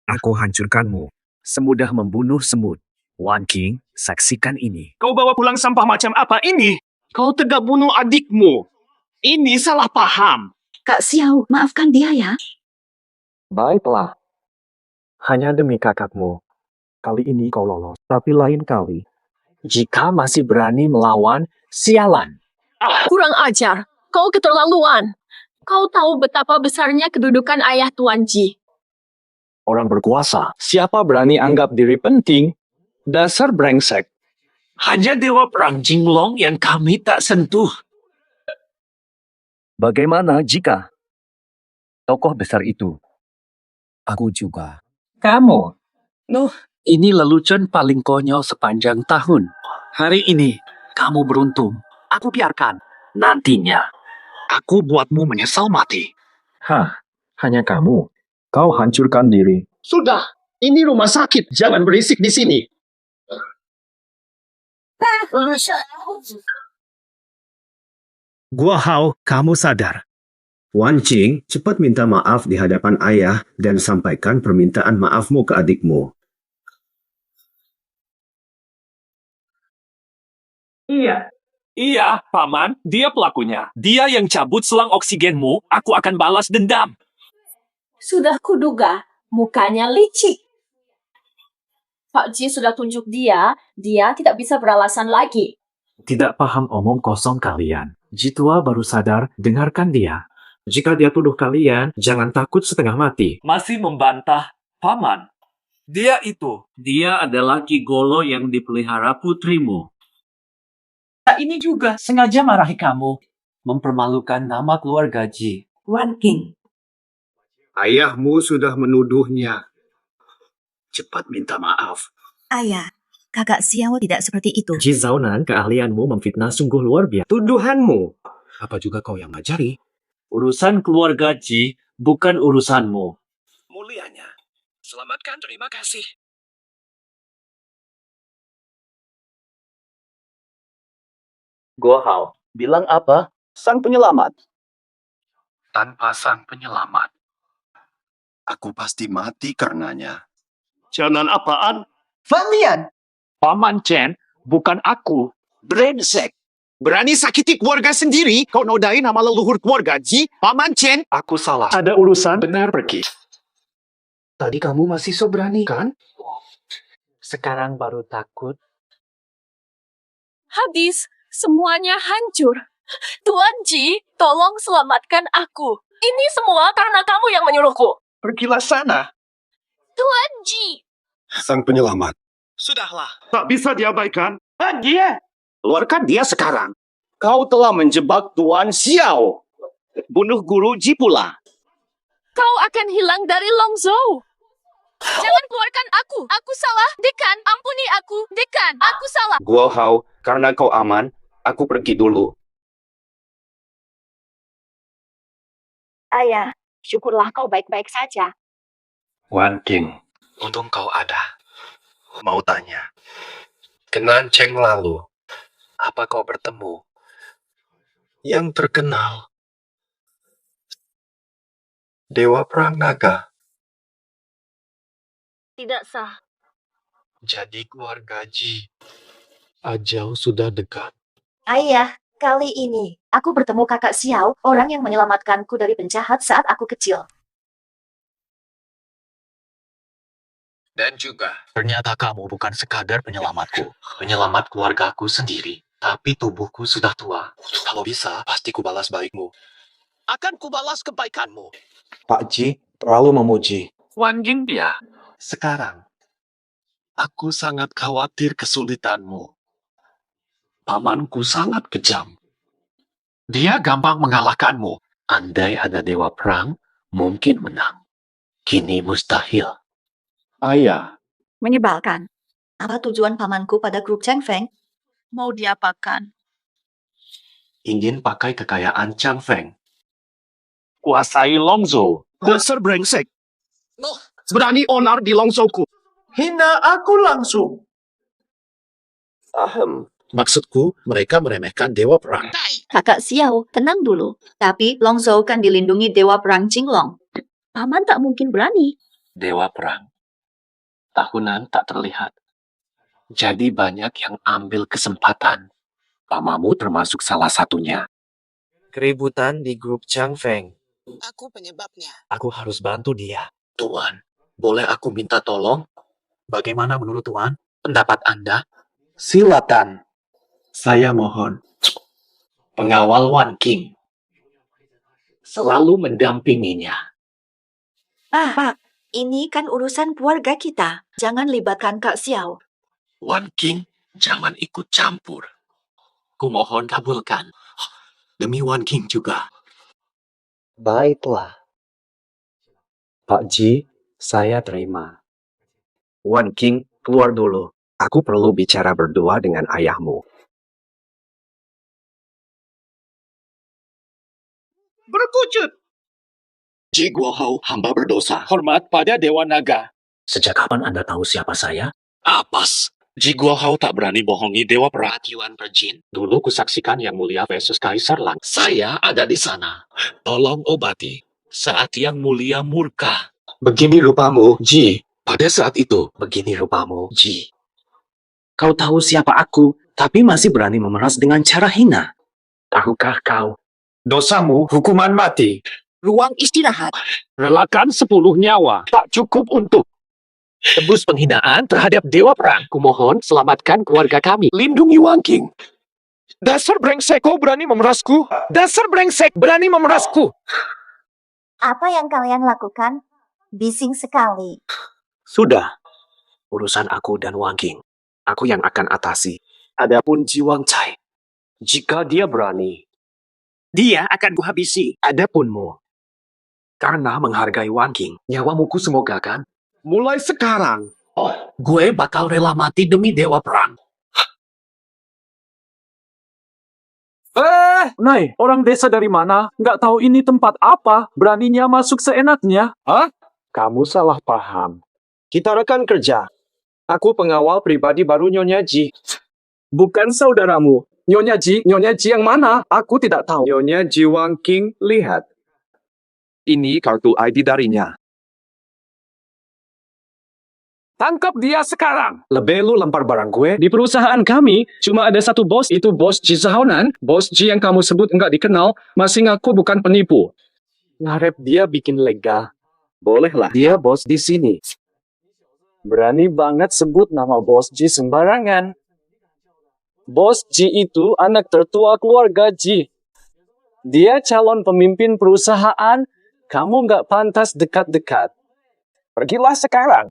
Aku hancurkanmu. Semudah membunuh semut. Wan King, saksikan ini. Kau bawa pulang sampah macam apa ini? Kau tegak bunuh adikmu. Ini salah paham. Kak Xiao, maafkan dia ya. Baiklah. Hanya demi kakakmu. Kali ini kau lolos. Tapi lain kali, jika masih berani melawan, sialan. Kurang ajar. Kau keterlaluan. Kau tahu betapa besarnya kedudukan ayah Tuan Ji. Orang berkuasa, siapa berani anggap diri penting? Dasar brengsek. Hanya dewa perang Jinglong yang kami tak sentuh. Bagaimana jika tokoh besar itu? Aku juga. Kamu? Ini lelucon paling konyol sepanjang tahun. Hari ini, kamu beruntung. Aku biarkan. Nantinya, aku buatmu menyesal mati. Hanya kamu. Kau hancurkan diri. Sudah, ini rumah sakit. Jangan berisik di sini. Gua Hao, kamu sadar. Wan Qing, cepat minta maaf di hadapan ayah dan sampaikan permintaan maafmu ke adikmu. Iya, Paman. Dia pelakunya. Dia yang cabut selang oksigenmu. Aku akan balas dendam. Sudah kuduga, mukanya licik. Pak Ji sudah tunjuk dia tidak bisa beralasan lagi. Tidak paham omong kosong kalian. Jitua baru sadar, dengarkan dia. Jika dia tuduh kalian, jangan takut setengah mati. Masih membantah, Paman. Dia adalah Ki Golo yang dipelihara putrimu. Ini juga sengaja marahi kamu. Mempermalukan nama keluarga Ji. Wan King, Ayahmu sudah menuduhnya. Cepat minta maaf. Ayah, kakak Xiao tidak seperti itu. Ji Zaonan, keahlianmu memfitnah sungguh luar biasa. Tuduhanmu. Apa juga kau yang ngajari? Urusan keluarga Ji bukan urusanmu. Mulianya. Selamatkan, terima kasih. Guo Hao, bilang apa? Sang penyelamat. Tanpa sang penyelamat. Aku pasti mati karenanya. Jangan apaan? Kalian! Paman Chen, bukan aku. Brengsek. Berani sakiti keluarga sendiri? Kau nodai nama leluhur keluarga Ji? Paman Chen? Aku salah. Ada urusan? Benar pergi. Tadi kamu masih so berani, kan? Sekarang baru takut. Habis, semuanya hancur. Tuan Ji, tolong selamatkan aku. Ini semua karena kamu yang menyuruhku. Pergilah sana. Tuan Ji. Sang penyelamat. Sudahlah. Tak bisa diabaikan. Dia. Keluarkan dia sekarang. Kau telah menjebak Tuan Xiao. Bunuh guru Ji pula. Kau akan hilang dari Longzhou. Jangan keluarkan aku. Aku salah. Dekan, ampuni aku. Dekan, aku salah. Guo Hao, karena kau aman, aku pergi dulu. Ayah, syukurlah kau baik-baik saja. Wan King, untung kau ada. Mau tanya, Kenan Cheng lalu, apa kau bertemu yang terkenal Dewa Perang Naga? Tidak sah. Jadi keluarga Ji, ajal sudah dekat. Ayah, kali ini aku bertemu kakak Xiao, orang yang menyelamatkanku dari penjahat saat aku kecil. Dan juga, ternyata kamu bukan sekadar penyelamatku, penyelamat keluargaku sendiri. Tapi tubuhku sudah tua. Kalau bisa, pasti kubalas baikmu. Akan kubalas kebaikanmu. Pak Ji terlalu memuji. Wan Jing dia. Sekarang, aku sangat khawatir kesulitanmu. Pamanku sangat kejam. Dia gampang mengalahkanmu. Andai ada dewa perang, mungkin menang. Kini mustahil. Ayah. Menyebalkan. Apa tujuan pamanku pada grup Cheng Feng? mau diapakan? Ingin pakai kekayaan Chang Feng. Kuasai Longzhou. Dasar brengsek. Berani onar di Longzhouku. Hina aku langsung. Maksudku, mereka meremehkan dewa perang. Kakak Xiao, tenang dulu. Tapi Longzhou kan dilindungi Dewa Perang Jinglong. Paman tak mungkin berani. Dewa perang. Tahunan tak terlihat. Jadi banyak yang ambil kesempatan. Pamamu termasuk salah satunya. Keributan di grup Chang Feng. Aku penyebabnya. Aku harus bantu dia. Tuan, boleh aku minta tolong? Bagaimana menurut Tuan? Pendapat Anda? Silakan. Saya mohon. Pengawal Wan King. Selalu mendampinginya. Pak, ini kan urusan keluarga kita. Jangan libatkan Kak Xiao. Wan King, jangan ikut campur. Kumohon kabulkan. Demi Wan King juga. Baiklah. Pak Ji, saya terima. Wan King, keluar dulu. Aku perlu bicara berdua dengan ayahmu. Berkucut. Ji Guohao, hamba berdosa. Hormat pada Dewa Naga. Sejak kapan Anda tahu siapa saya? Apas. Ji Guohao tak berani bohongi Dewa Perang Yuan Perjin. Dulu kusaksikan Yang Mulia versus Kaisar Lang. Saya ada di sana. Tolong obati. Saat Yang Mulia murka. Begini rupamu, Ji. Pada saat itu, Begini rupamu, Ji. Kau tahu siapa aku, tapi masih berani memeras dengan cara hina. Tahukah kau? Dosamu hukuman mati. Ruang istirahat. Relakan 10 nyawa. Tak cukup untuk Tebus penghinaan terhadap Dewa Perang. Kumohon, selamatkan keluarga kami. Lindungi Wang King. Dasar brengsek, kau berani memerasku? Dasar brengsek, berani memerasku. Apa yang kalian lakukan? Bising sekali. Sudah. Urusan aku dan Wang King. Aku yang akan atasi. Adapun Ji Wang Cai, jika dia berani, dia akan kuhabisi. Adapunmu. Karena menghargai Wang King, nyawamu ku semoga kan? Mulai sekarang, gue bakal rela mati demi Dewa Perang. Nai, orang desa dari mana? Nggak tahu ini tempat apa, beraninya masuk seenaknya. Hah? Kamu salah paham. Kita rekan kerja. Aku pengawal pribadi baru Nyonya Ji. Bukan saudaramu. Nyonya Ji yang mana? Aku tidak tahu. Nyonya Ji Wang King, lihat. Ini kartu ID darinya. Tangkap dia sekarang. Lebih lu lempar barang gue. Di perusahaan kami, cuma ada satu bos, itu bos Ji Zahonan. Bos Ji yang kamu sebut enggak dikenal, masih ngaku bukan penipu. Ngarep dia bikin lega. Bolehlah, dia bos di sini. Berani banget sebut nama bos Ji sembarangan. Bos Ji itu anak tertua keluarga Ji. Dia calon pemimpin perusahaan. Kamu nggak pantas dekat-dekat. Pergilah sekarang.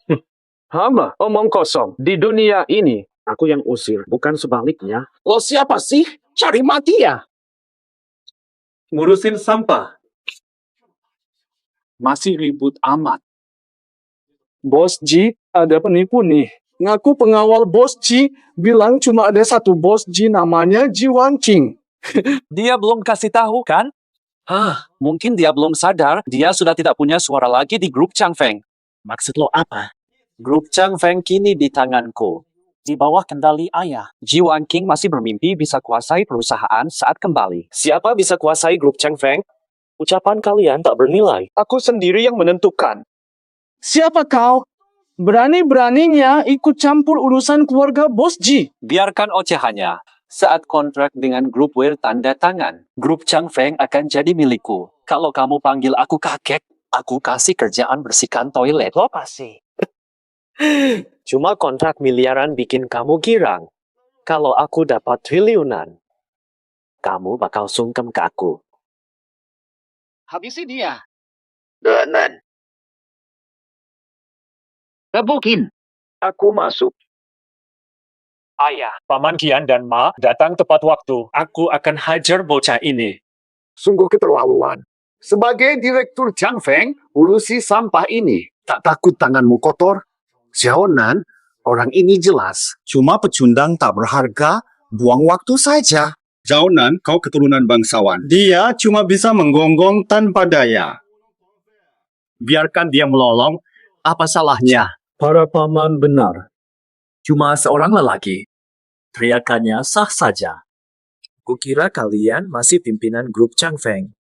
Hama, omong kosong. Di dunia ini, aku yang usir, bukan sebaliknya. Lo siapa sih? Cari mati ya? Ngurusin sampah. Masih ribut amat. Bos Ji, ada penipu nih. Ngaku pengawal bos Ji, bilang cuma ada satu bos Ji namanya Ji Wang King. Dia belum kasih tahu kan? Mungkin dia belum sadar dia sudah tidak punya suara lagi di grup Chang Feng. Maksud lo apa? Grup Chang Feng kini di tanganku. Di bawah kendali ayah. Ji Wang King masih bermimpi bisa kuasai perusahaan saat kembali. Siapa bisa kuasai grup Chang Feng? Ucapan kalian tak bernilai. Aku sendiri yang menentukan. Siapa kau? Berani-beraninya ikut campur urusan keluarga bos Ji. Biarkan ocehannya. Saat kontrak dengan grup Weir tanda tangan, grup Chang Feng akan jadi milikku. Kalau kamu panggil aku kakek, aku kasih kerjaan bersihkan toilet. Lo pasti. Cuma kontrak miliaran bikin kamu girang. Kalau aku dapat triliunan, kamu bakal sungkem ke aku. Habisi dia. Dengan. Gebukin. Aku masuk. Ayah, Paman Kian dan Ma datang tepat waktu. Aku akan hajar bocah ini. Sungguh keterlaluan. Sebagai direktur Chang Feng, urusi sampah ini. Tak takut tanganmu kotor? Xiaonan, orang ini jelas. Cuma pecundang tak berharga, buang waktu saja. Xiaonan, kau keturunan bangsawan. Dia cuma bisa menggonggong tanpa daya. Biarkan dia melolong, apa salahnya? Para paman benar. Cuma seorang lelaki. Teriakannya sah saja. Kukira kalian masih pimpinan grup Chang Feng.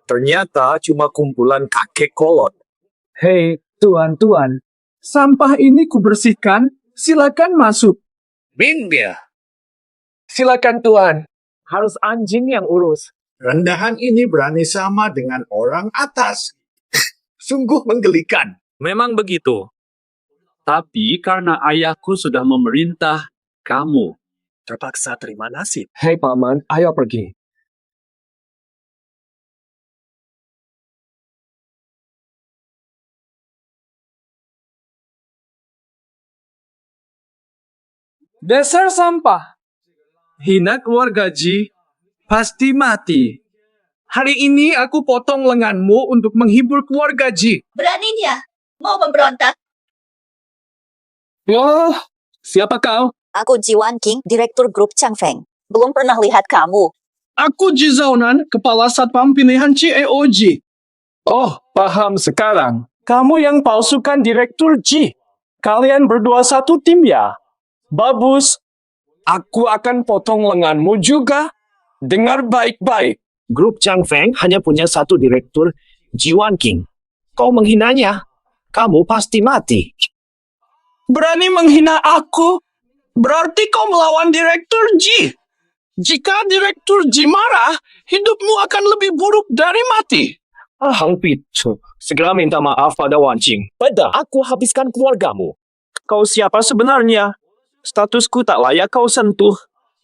Ternyata cuma kumpulan kakek kolot. Hei, tuan-tuan. Sampah ini kubersihkan, silakan masuk. Bing dia. Silakan tuan. Harus anjing yang urus. Rendahan ini berani sama dengan orang atas. Sungguh menggelikan. Memang begitu. Tapi karena ayahku sudah memerintah, kamu Terpaksa terima nasib. Hei paman, ayo pergi. Dasar sampah. Hina keluarga Ji, pasti mati. Hari ini aku potong lenganmu untuk menghibur keluarga Ji. Beraninya mau memberontak. Oh, siapa kau? Aku Ji Wan King, direktur grup Chang Feng. Belum pernah lihat kamu. Aku Ji Zaonan, kepala satpam pilihan CEO Ji. Oh, paham sekarang. Kamu yang palsukan direktur Ji. Kalian berdua satu tim ya? Bagus. Aku akan potong lenganmu juga. Dengar baik-baik. Grup Chang Feng hanya punya satu direktur, Ji Wan King. Kau menghinanya, kamu pasti mati. Berani menghina aku? Berarti kau melawan direktur Ji. Jika direktur Ji marah, hidupmu akan lebih buruk dari mati. Hang Pitu, segera minta maaf pada Wan Jing. Pada aku habiskan keluargamu. Kau siapa sebenarnya? Statusku tak layak kau sentuh.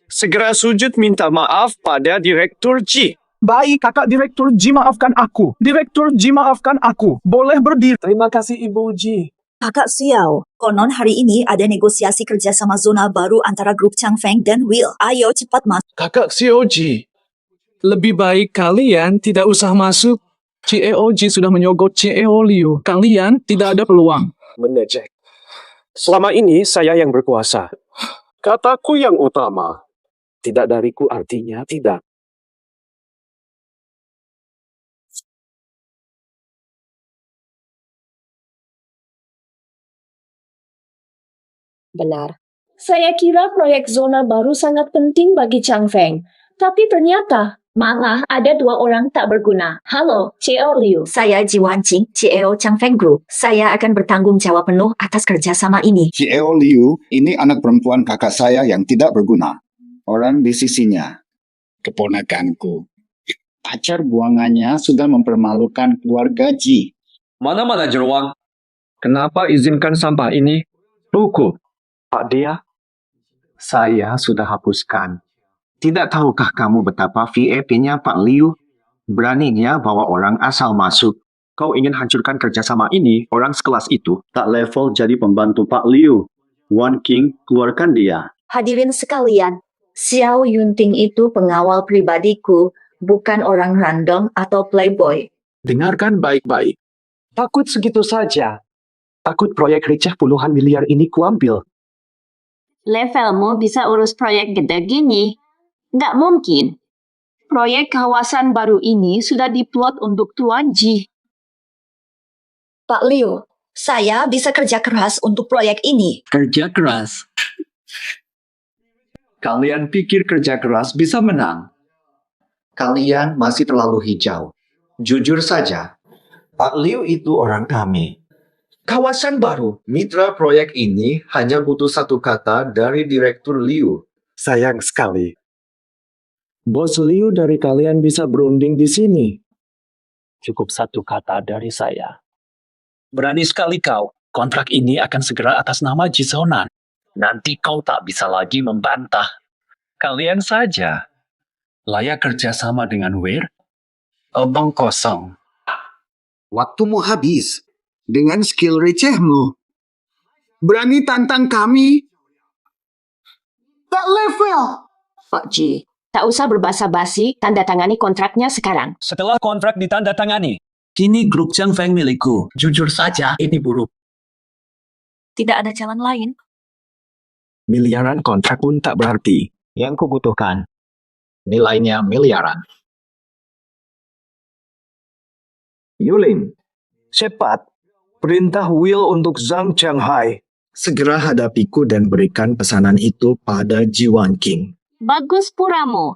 Segera sujud minta maaf pada Direktur Ji. Baik, kakak Direktur Ji, maafkan aku. Direktur Ji, maafkan aku. Boleh berdiri. Terima kasih Ibu Ji. Kakak Xiao, konon hari ini ada negosiasi kerjasama zona baru antara grup Changfeng dan Will. Ayo cepat masuk. Kakak Sioji, lebih baik kalian tidak usah masuk. CEOji sudah menyogok CEO Liu. Kalian tidak ada peluang. Menejek. Selama ini saya yang berkuasa. Kataku yang utama. Tidak dariku artinya tidak. Benar. Saya kira proyek zona baru sangat penting bagi Changfeng. Tapi ternyata malah ada dua orang tak berguna. Halo, CEO Liu. Saya Ji Wanqing, CEO Changfeng Group. Saya akan bertanggung jawab penuh atas kerjasama ini. CEO Liu, ini anak perempuan kakak saya yang tidak berguna. Orang di sisinya. Keponakanku. Pacar buangannya sudah mempermalukan keluarga Ji. Mana manajer Wang? Kenapa izinkan sampah ini? Ruku. Pak Dia, saya sudah hapuskan. Tidak tahukah kamu betapa VIP-nya Pak Liu? Beraninya bawa orang asal masuk. Kau ingin hancurkan kerjasama ini, orang sekelas itu. Tak level jadi pembantu Pak Liu. Wan King, keluarkan dia. Hadirin sekalian, Xiao Yunting itu pengawal pribadiku, bukan orang random atau playboy. Dengarkan baik-baik. Takut segitu saja. Takut proyek receh puluhan miliar ini kuambil. Levelmu bisa urus proyek gede gini? Nggak mungkin. Proyek kawasan baru ini sudah diplot untuk Tuan Ji. Pak Liu, saya bisa kerja keras untuk proyek ini. Kerja keras. Kalian pikir kerja keras bisa menang? Kalian masih terlalu hijau. Jujur saja, Pak Liu itu orang kami. Kawasan baru, mitra proyek ini hanya butuh satu kata dari Direktur Liu. Sayang sekali. Bos Liu dari kalian bisa berunding di sini. Cukup satu kata dari saya. Berani sekali kau. Kontrak ini akan segera atas nama Jisonan. Nanti kau tak bisa lagi membantah. Kalian saja. Layak kerjasama dengan Weir? Omong kosong. Waktumu habis. Dengan skill recehmu. Berani tantang kami? Tak level. Pak Ji, Tak usah berbasa-basi, tanda tangani kontraknya sekarang. Setelah kontrak ditandatangani, kini grup Changfeng milikku. Jujur saja, ini buruk. tidak ada jalan lain. Miliaran kontrak pun tak berarti. Yang kubutuhkan, nilainya miliaran. Yulin, cepat. Perintah Will untuk Zhang Changhai. Segera hadapiku dan berikan pesanan itu pada Ji Wanqing. Bagus puramu.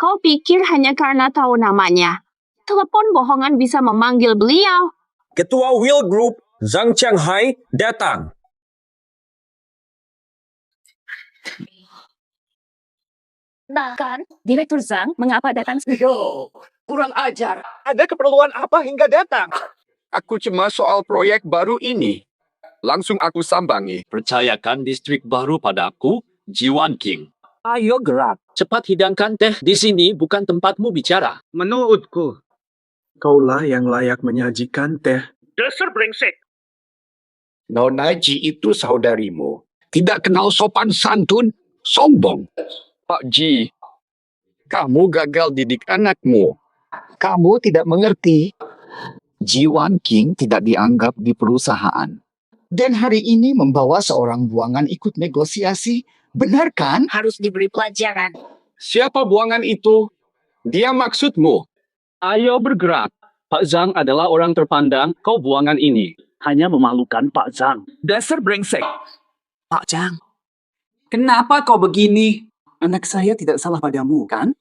Kau pikir hanya karena tahu namanya. Telepon bohongan bisa memanggil beliau. Ketua Will Group, Zhang Changhai, datang. Bahkan, Direktur Zhang mengapa datang Yo, kurang ajar. Ada keperluan apa hingga datang? Aku cemas soal proyek baru ini. Langsung aku sambangi. Percayakan distrik baru padaku, Ji Wanqing. Ayo gerak. Cepat hidangkan teh. Di sini bukan tempatmu bicara. Menurutku. Kaulah yang layak menyajikan teh. Dasar brengsek. Nona Ji itu saudarimu. Tidak kenal sopan santun, sombong. Pak Ji, kamu gagal didik anakmu. Kamu tidak mengerti. Ji Wanqing tidak dianggap di perusahaan. Dan hari ini membawa seorang buangan ikut negosiasi. Benar kan? Harus diberi pelajaran. Siapa buangan itu? Dia maksudmu. Ayo bergerak. Pak Zhang adalah orang terpandang, kau buangan ini. Hanya memalukan Pak Zhang. Dasar brengsek. Pak Zhang, kenapa kau begini? Anak saya tidak salah padamu, kan?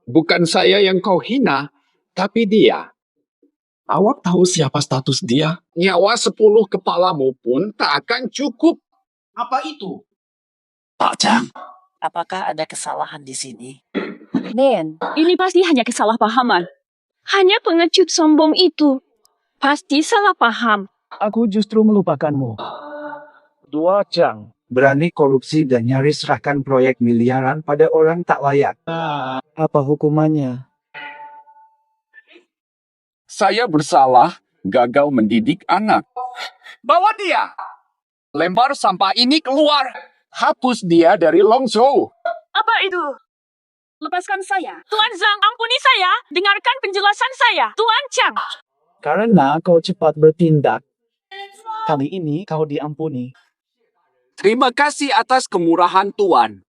Bukan saya yang kau hina, tapi dia. Awak tahu siapa status dia? Nyawa 10 kepalamu pun tak akan cukup. Apa itu? Pak Zhang, Apakah ada kesalahan di sini? Men, ini pasti hanya kesalahpahaman. Hanya pengecut sombong itu. Pasti salah paham. Aku justru melupakanmu. Dua Chang. Berani korupsi dan nyaris serahkan proyek miliaran pada orang tak layak. Apa hukumannya? Saya bersalah gagal mendidik anak. Bawa dia! Lempar sampah ini keluar! Hapus dia dari Longzhou! Apa itu? Lepaskan saya. Tuan Zhang, ampuni saya. Dengarkan penjelasan saya. Tuan Chang. Karena kau cepat bertindak. Kali ini kau diampuni. Terima kasih atas kemurahan Tuan.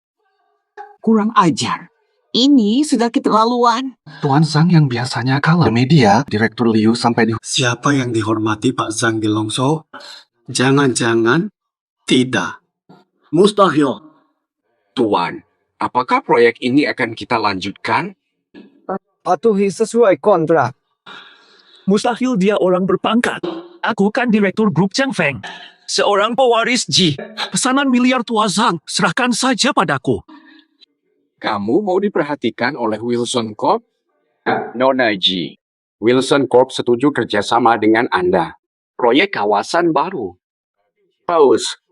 Kurang ajar. Ini sudah keterlaluan. Tuan Zhang yang biasanya kalah media, Direktur Liu sampai di... Siapa yang dihormati Pak Zhang di Longzhou? Jangan-jangan tidak. Mustahil. Tuan, apakah proyek ini akan kita lanjutkan? Patuhi sesuai kontrak. Mustahil dia orang berpangkat. Aku kan Direktur Grup Chang Feng. Seorang pewaris Ji. Pesanan miliar Tuan Zhang, serahkan saja padaku. Kamu mau diperhatikan oleh Wilson Corp? Nona Ji, Wilson Corp setuju kerjasama dengan Anda. Proyek kawasan baru. Pause.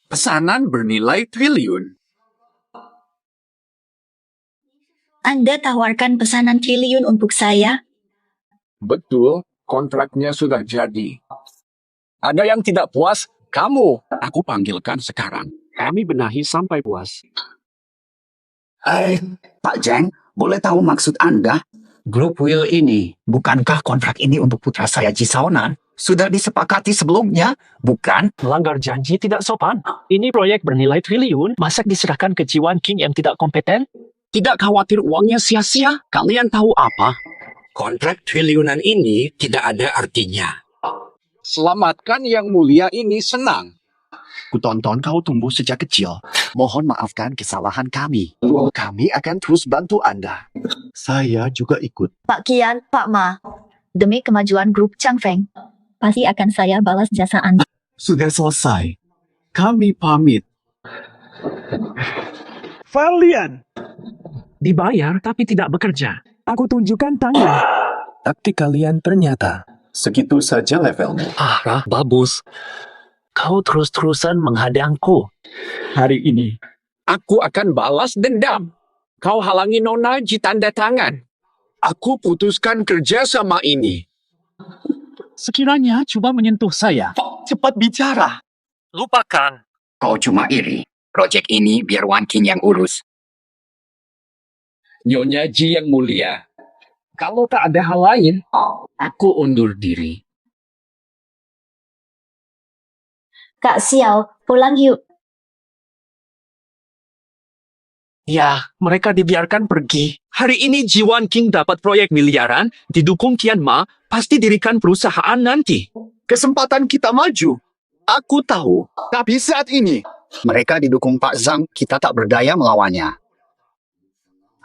Pesanan bernilai triliun. Anda tawarkan pesanan triliun untuk saya? Betul, kontraknya sudah jadi. Ada yang tidak puas? Kamu. Aku panggilkan sekarang. Kami benahi sampai puas. Pak Zhang, boleh tahu maksud Anda? Grup Will ini, bukankah kontrak ini untuk putra saya Ji Shaonan? Sudah disepakati sebelumnya, bukan? Melanggar janji tidak sopan. Ini proyek bernilai triliun, masa diserahkan ke Jiwan King yang tidak kompeten? Tidak khawatir uangnya sia-sia? Kalian tahu apa? Kontrak triliunan ini tidak ada artinya. Selamatkan yang mulia ini senang. Kutonton kau tumbuh sejak kecil. Mohon maafkan kesalahan kami. Kami akan terus bantu Anda. Saya juga ikut. Pak Kian, Pak Ma, demi kemajuan grup Chang Feng, pasti akan saya balas jasa Anda. Sudah selesai. Kami pamit. Valian! Dibayar tapi tidak bekerja. Aku tunjukkan tangan. Taktik kalian ternyata segitu saja levelnya. Babus. Kau terus-terusan menghadangku. Hari ini. Aku akan balas dendam. Kau halangi Nona Ji tanda tangan. Aku putuskan kerja sama ini. Sekiranya coba menyentuh saya. Cepat bicara. Lupakan. Kau cuma iri. Proyek ini biar Wan King yang urus. Nyonya Ji yang mulia. Kalau tak ada hal lain, aku undur diri. Kak Xiao, pulang yuk. Ya, mereka dibiarkan pergi. Hari ini Jiwan King dapat proyek miliaran, didukung Kian Ma, pasti dirikan perusahaan nanti. Kesempatan kita maju. Aku tahu. Tapi saat ini, mereka didukung Pak Zhang, kita tak berdaya melawannya.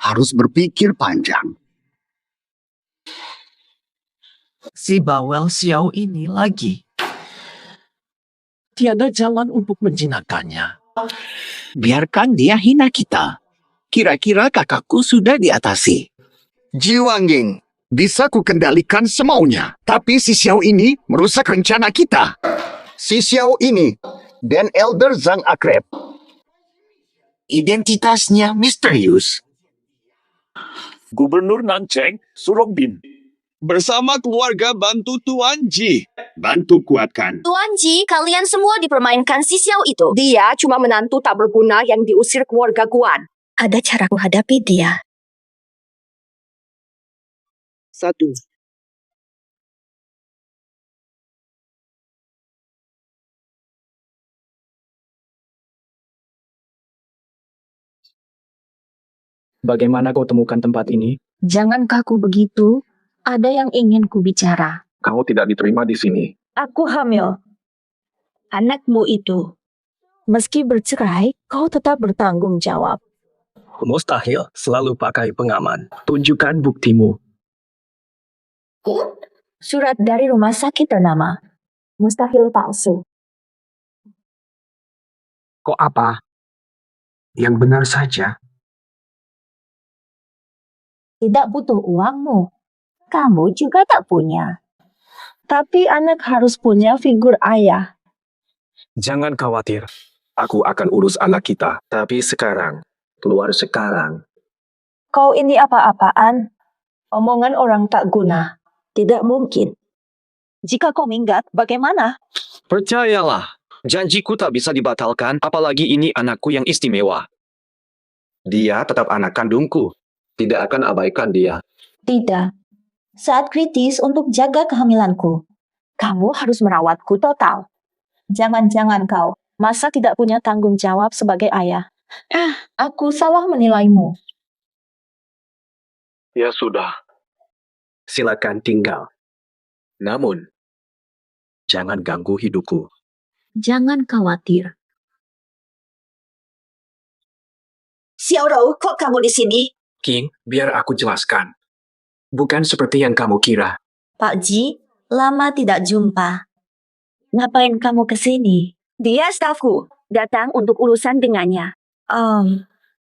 Harus berpikir panjang. Si bawel Xiao ini lagi. Tiada jalan untuk menjinakkannya. Biarkan dia hina kita. Kira-kira kakakku sudah diatasi. Ji Wangying, bisa ku kendalikan semaunya. Tapi si Xiao ini merusak rencana kita. Si Xiao ini dan Elder Zhang akrab. Identitasnya misterius. Gubernur Nancheng, Surongbin. Bersama keluarga bantu Tuan Ji. Bantu kuatkan. Tuan Ji, kalian semua dipermainkan si Xiao itu. Dia cuma menantu tak berguna yang diusir keluarga Guan. Ada cara menghadapi dia. 1. Bagaimana kau temukan tempat ini? Jangan kaku begitu. Ada yang ingin ku bicara. Kau tidak diterima di sini. Aku hamil. Anakmu itu. Meski bercerai, kau tetap bertanggung jawab. Mustahil selalu pakai pengaman. Tunjukkan buktimu. Surat dari rumah sakit ternama. Mustahil palsu. Kok apa? Yang benar saja. tidak butuh uangmu. Kamu juga tak punya. Tapi anak harus punya figur ayah. Jangan khawatir. Aku akan urus anak kita. Tapi sekarang, keluar sekarang. Kau ini apa-apaan? Omongan orang tak guna. Tidak mungkin. Jika kau minggat, bagaimana? Percayalah, janjiku tak bisa dibatalkan, apalagi ini anakku yang istimewa. Dia tetap anak kandungku. Tidak akan abaikan dia. Tidak. Saat kritis untuk jaga kehamilanku, kamu harus merawatku total. Jangan-jangan kau masa tidak punya tanggung jawab sebagai ayah. Aku salah menilaimu. Ya sudah. Silakan tinggal. Namun, jangan ganggu hidupku. Jangan khawatir. Xiaorou, kok kamu di sini? King, biar aku jelaskan. Bukan seperti yang kamu kira. Pak Ji, lama tidak jumpa. Ngapain kamu ke sini? Dia stafku. Datang untuk urusan dengannya.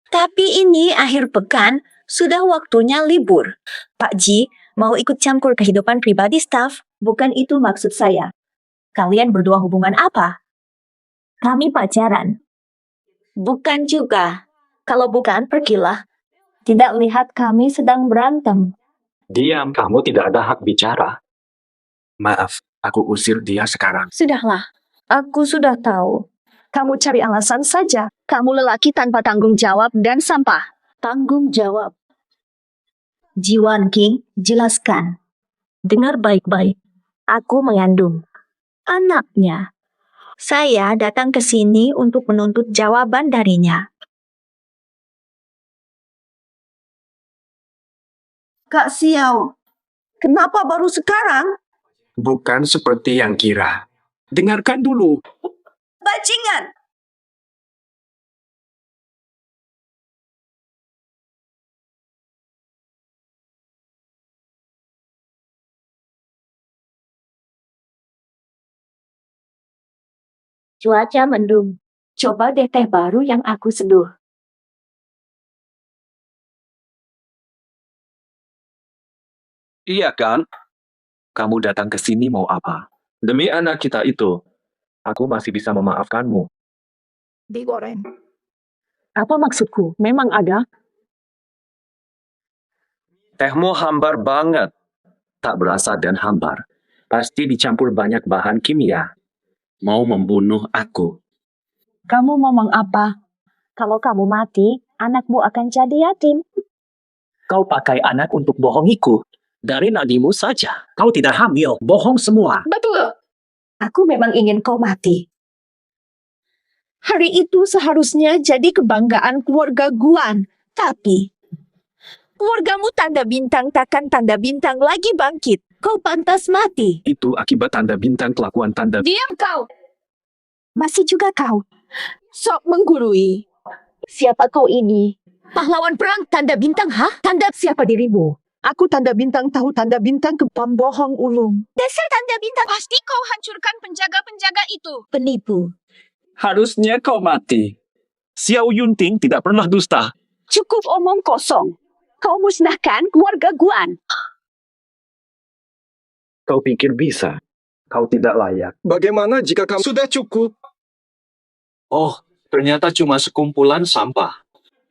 Tapi ini akhir pekan, sudah waktunya libur. Pak Ji, mau ikut campur kehidupan pribadi staf? Bukan itu maksud saya. Kalian berdua hubungan apa? Kami pacaran. Bukan juga. Kalau bukan, pergilah. Tidak lihat kami sedang berantem. Diam, kamu tidak ada hak bicara. Maaf, aku usir dia sekarang. Sudahlah. Aku sudah tahu. Kamu cari alasan saja. Kamu lelaki tanpa tanggung jawab dan sampah. Tanggung jawab. Jiwan King, jelaskan. Dengar baik-baik. Aku mengandung anaknya. Saya datang ke sini untuk menuntut jawaban darinya. Kak Xiao, kenapa baru sekarang? Bukan seperti yang kira. Dengarkan dulu. Bajingan! Cuaca mendung. Coba deh teh baru yang aku seduh. Iya kan? Kamu datang ke sini mau apa? Demi anak kita itu, aku masih bisa memaafkanmu. Digoreng. Apa maksudku? Memang ada. Tehmu hambar banget. Tak berasa dan hambar. Pasti dicampur banyak bahan kimia. Mau membunuh aku. Kamu ngomong apa? Kalau kamu mati, anakmu akan jadi yatim. Kau pakai anak untuk bohongiku. Dari nadimu saja. Kau tidak hamil. Bohong semua. Betul. Aku memang ingin kau mati. Hari itu seharusnya jadi kebanggaan keluarga Guan. Tapi, keluargamu tanda bintang takkan tanda bintang lagi bangkit. Kau pantas mati. Itu akibat tanda bintang kelakuan tanda. Diam kau. Masih juga kau. Sok menggurui. Siapa kau ini? Pahlawan perang tanda bintang, hah? Tanda siapa dirimu? Aku tanda bintang tahu tanda bintang ke pembohong ulung. Dasar tanda bintang. Pasti kau hancurkan penjaga-penjaga itu. Penipu. Harusnya kau mati. Xiao Yunting tidak pernah dusta. Cukup omong kosong. Kau musnahkan keluarga Guan. Kau pikir bisa? Kau tidak layak. Bagaimana jika kamu sudah cukup? Oh, ternyata cuma sekumpulan sampah.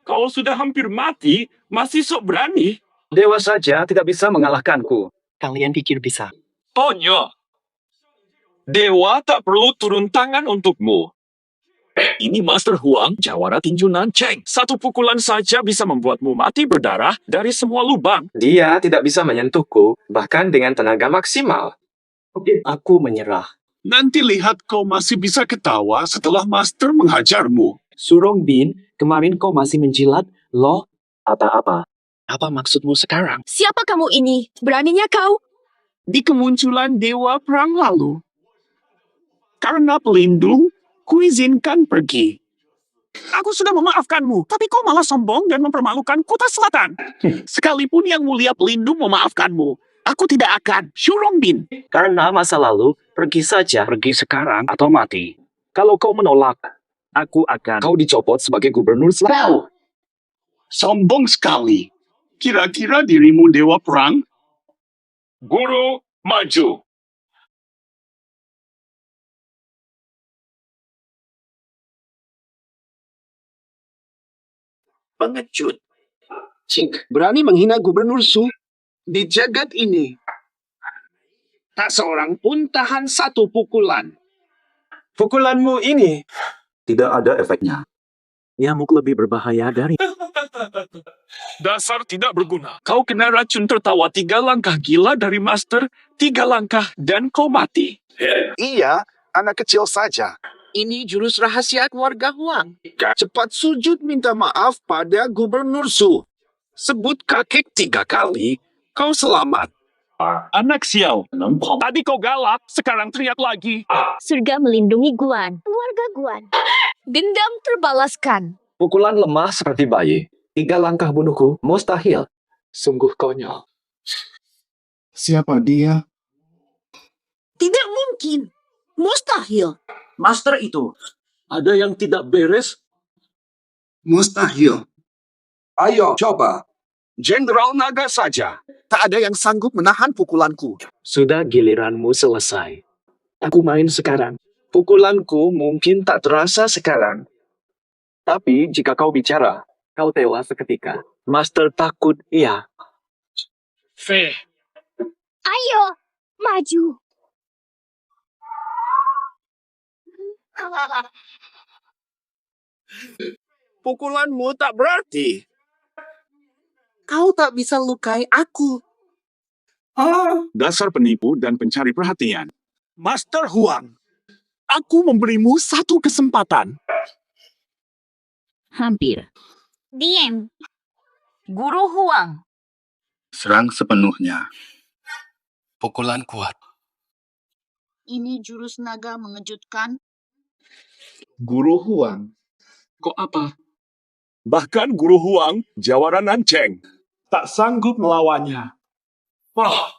Kau sudah hampir mati, masih sok berani. Dewa saja tidak bisa mengalahkanku. Kalian pikir bisa? Tonyo. Dewa tak perlu turun tangan untukmu. Ini Master Huang, jawara tinju Nancheng. Satu pukulan saja bisa membuatmu mati berdarah dari semua lubang. Dia tidak bisa menyentuhku, bahkan dengan tenaga maksimal. Aku menyerah. Nanti lihat kau masih bisa ketawa setelah Master menghajarmu. Surong Bin, kemarin kau masih menjilat loh. Apa-apa? Apa maksudmu sekarang? Siapa kamu ini? Beraninya kau? Di kemunculan Dewa Perang lalu. Karena pelindung, kuizinkan pergi. Aku sudah memaafkanmu, tapi kau malah sombong dan mempermalukan Kota Selatan. Sekalipun Yang Mulia Pelindung memaafkanmu, aku tidak akan. Surong Bin. Karena masa lalu, pergi saja. Pergi sekarang atau mati. Kalau kau menolak, aku akan. Kau dicopot sebagai gubernur Selatan. Sombong sekali. Kira-kira dirimu dewa perang? Guru, maju. Pengecut. Cik, berani menghina Gubernur Su di jagat ini. Tak seorang pun tahan satu pukulan. Pukulanmu ini tidak ada efeknya. Nyamuk lebih berbahaya dari... Dasar tidak berguna. Kau kena racun tertawa 3 langkah gila dari Master, 3 langkah dan kau mati. Iya, anak kecil saja. Ini jurus rahasia keluarga Huang. Cepat sujud minta maaf pada Gubernur Su. Sebut kakek 3 kali, kau selamat. Anak sial. Tadi kau galak, sekarang teriak lagi. Surga melindungi Guan. Keluarga Guan. Dendam terbalaskan. Pukulan lemah seperti bayi. 3 langkah bunuhku mustahil. Sungguh konyol. Siapa dia? Tidak mungkin. Mustahil. Master itu, ada yang tidak beres? Mustahil. Ayo, coba. Jenderal Naga saja. Tak ada yang sanggup menahan pukulanku. Sudah giliranmu selesai. Aku main sekarang. Pukulanku mungkin tak terasa sekarang. Tapi jika kau bicara, kau tewas seketika. Master takut, iya. Feh. Ayo, maju. Pukulanmu tak berarti. Kau tak bisa lukai aku. Dasar penipu dan pencari perhatian. Master Huang, aku memberimu 1 kesempatan. Hampir. Diam. Guru Huang. Serang sepenuhnya. Pukulan kuat. Ini jurus naga mengejutkan. Guru Huang. Kok apa? Bahkan Guru Huang, Jawara Nancheng, tak sanggup melawannya. Wah,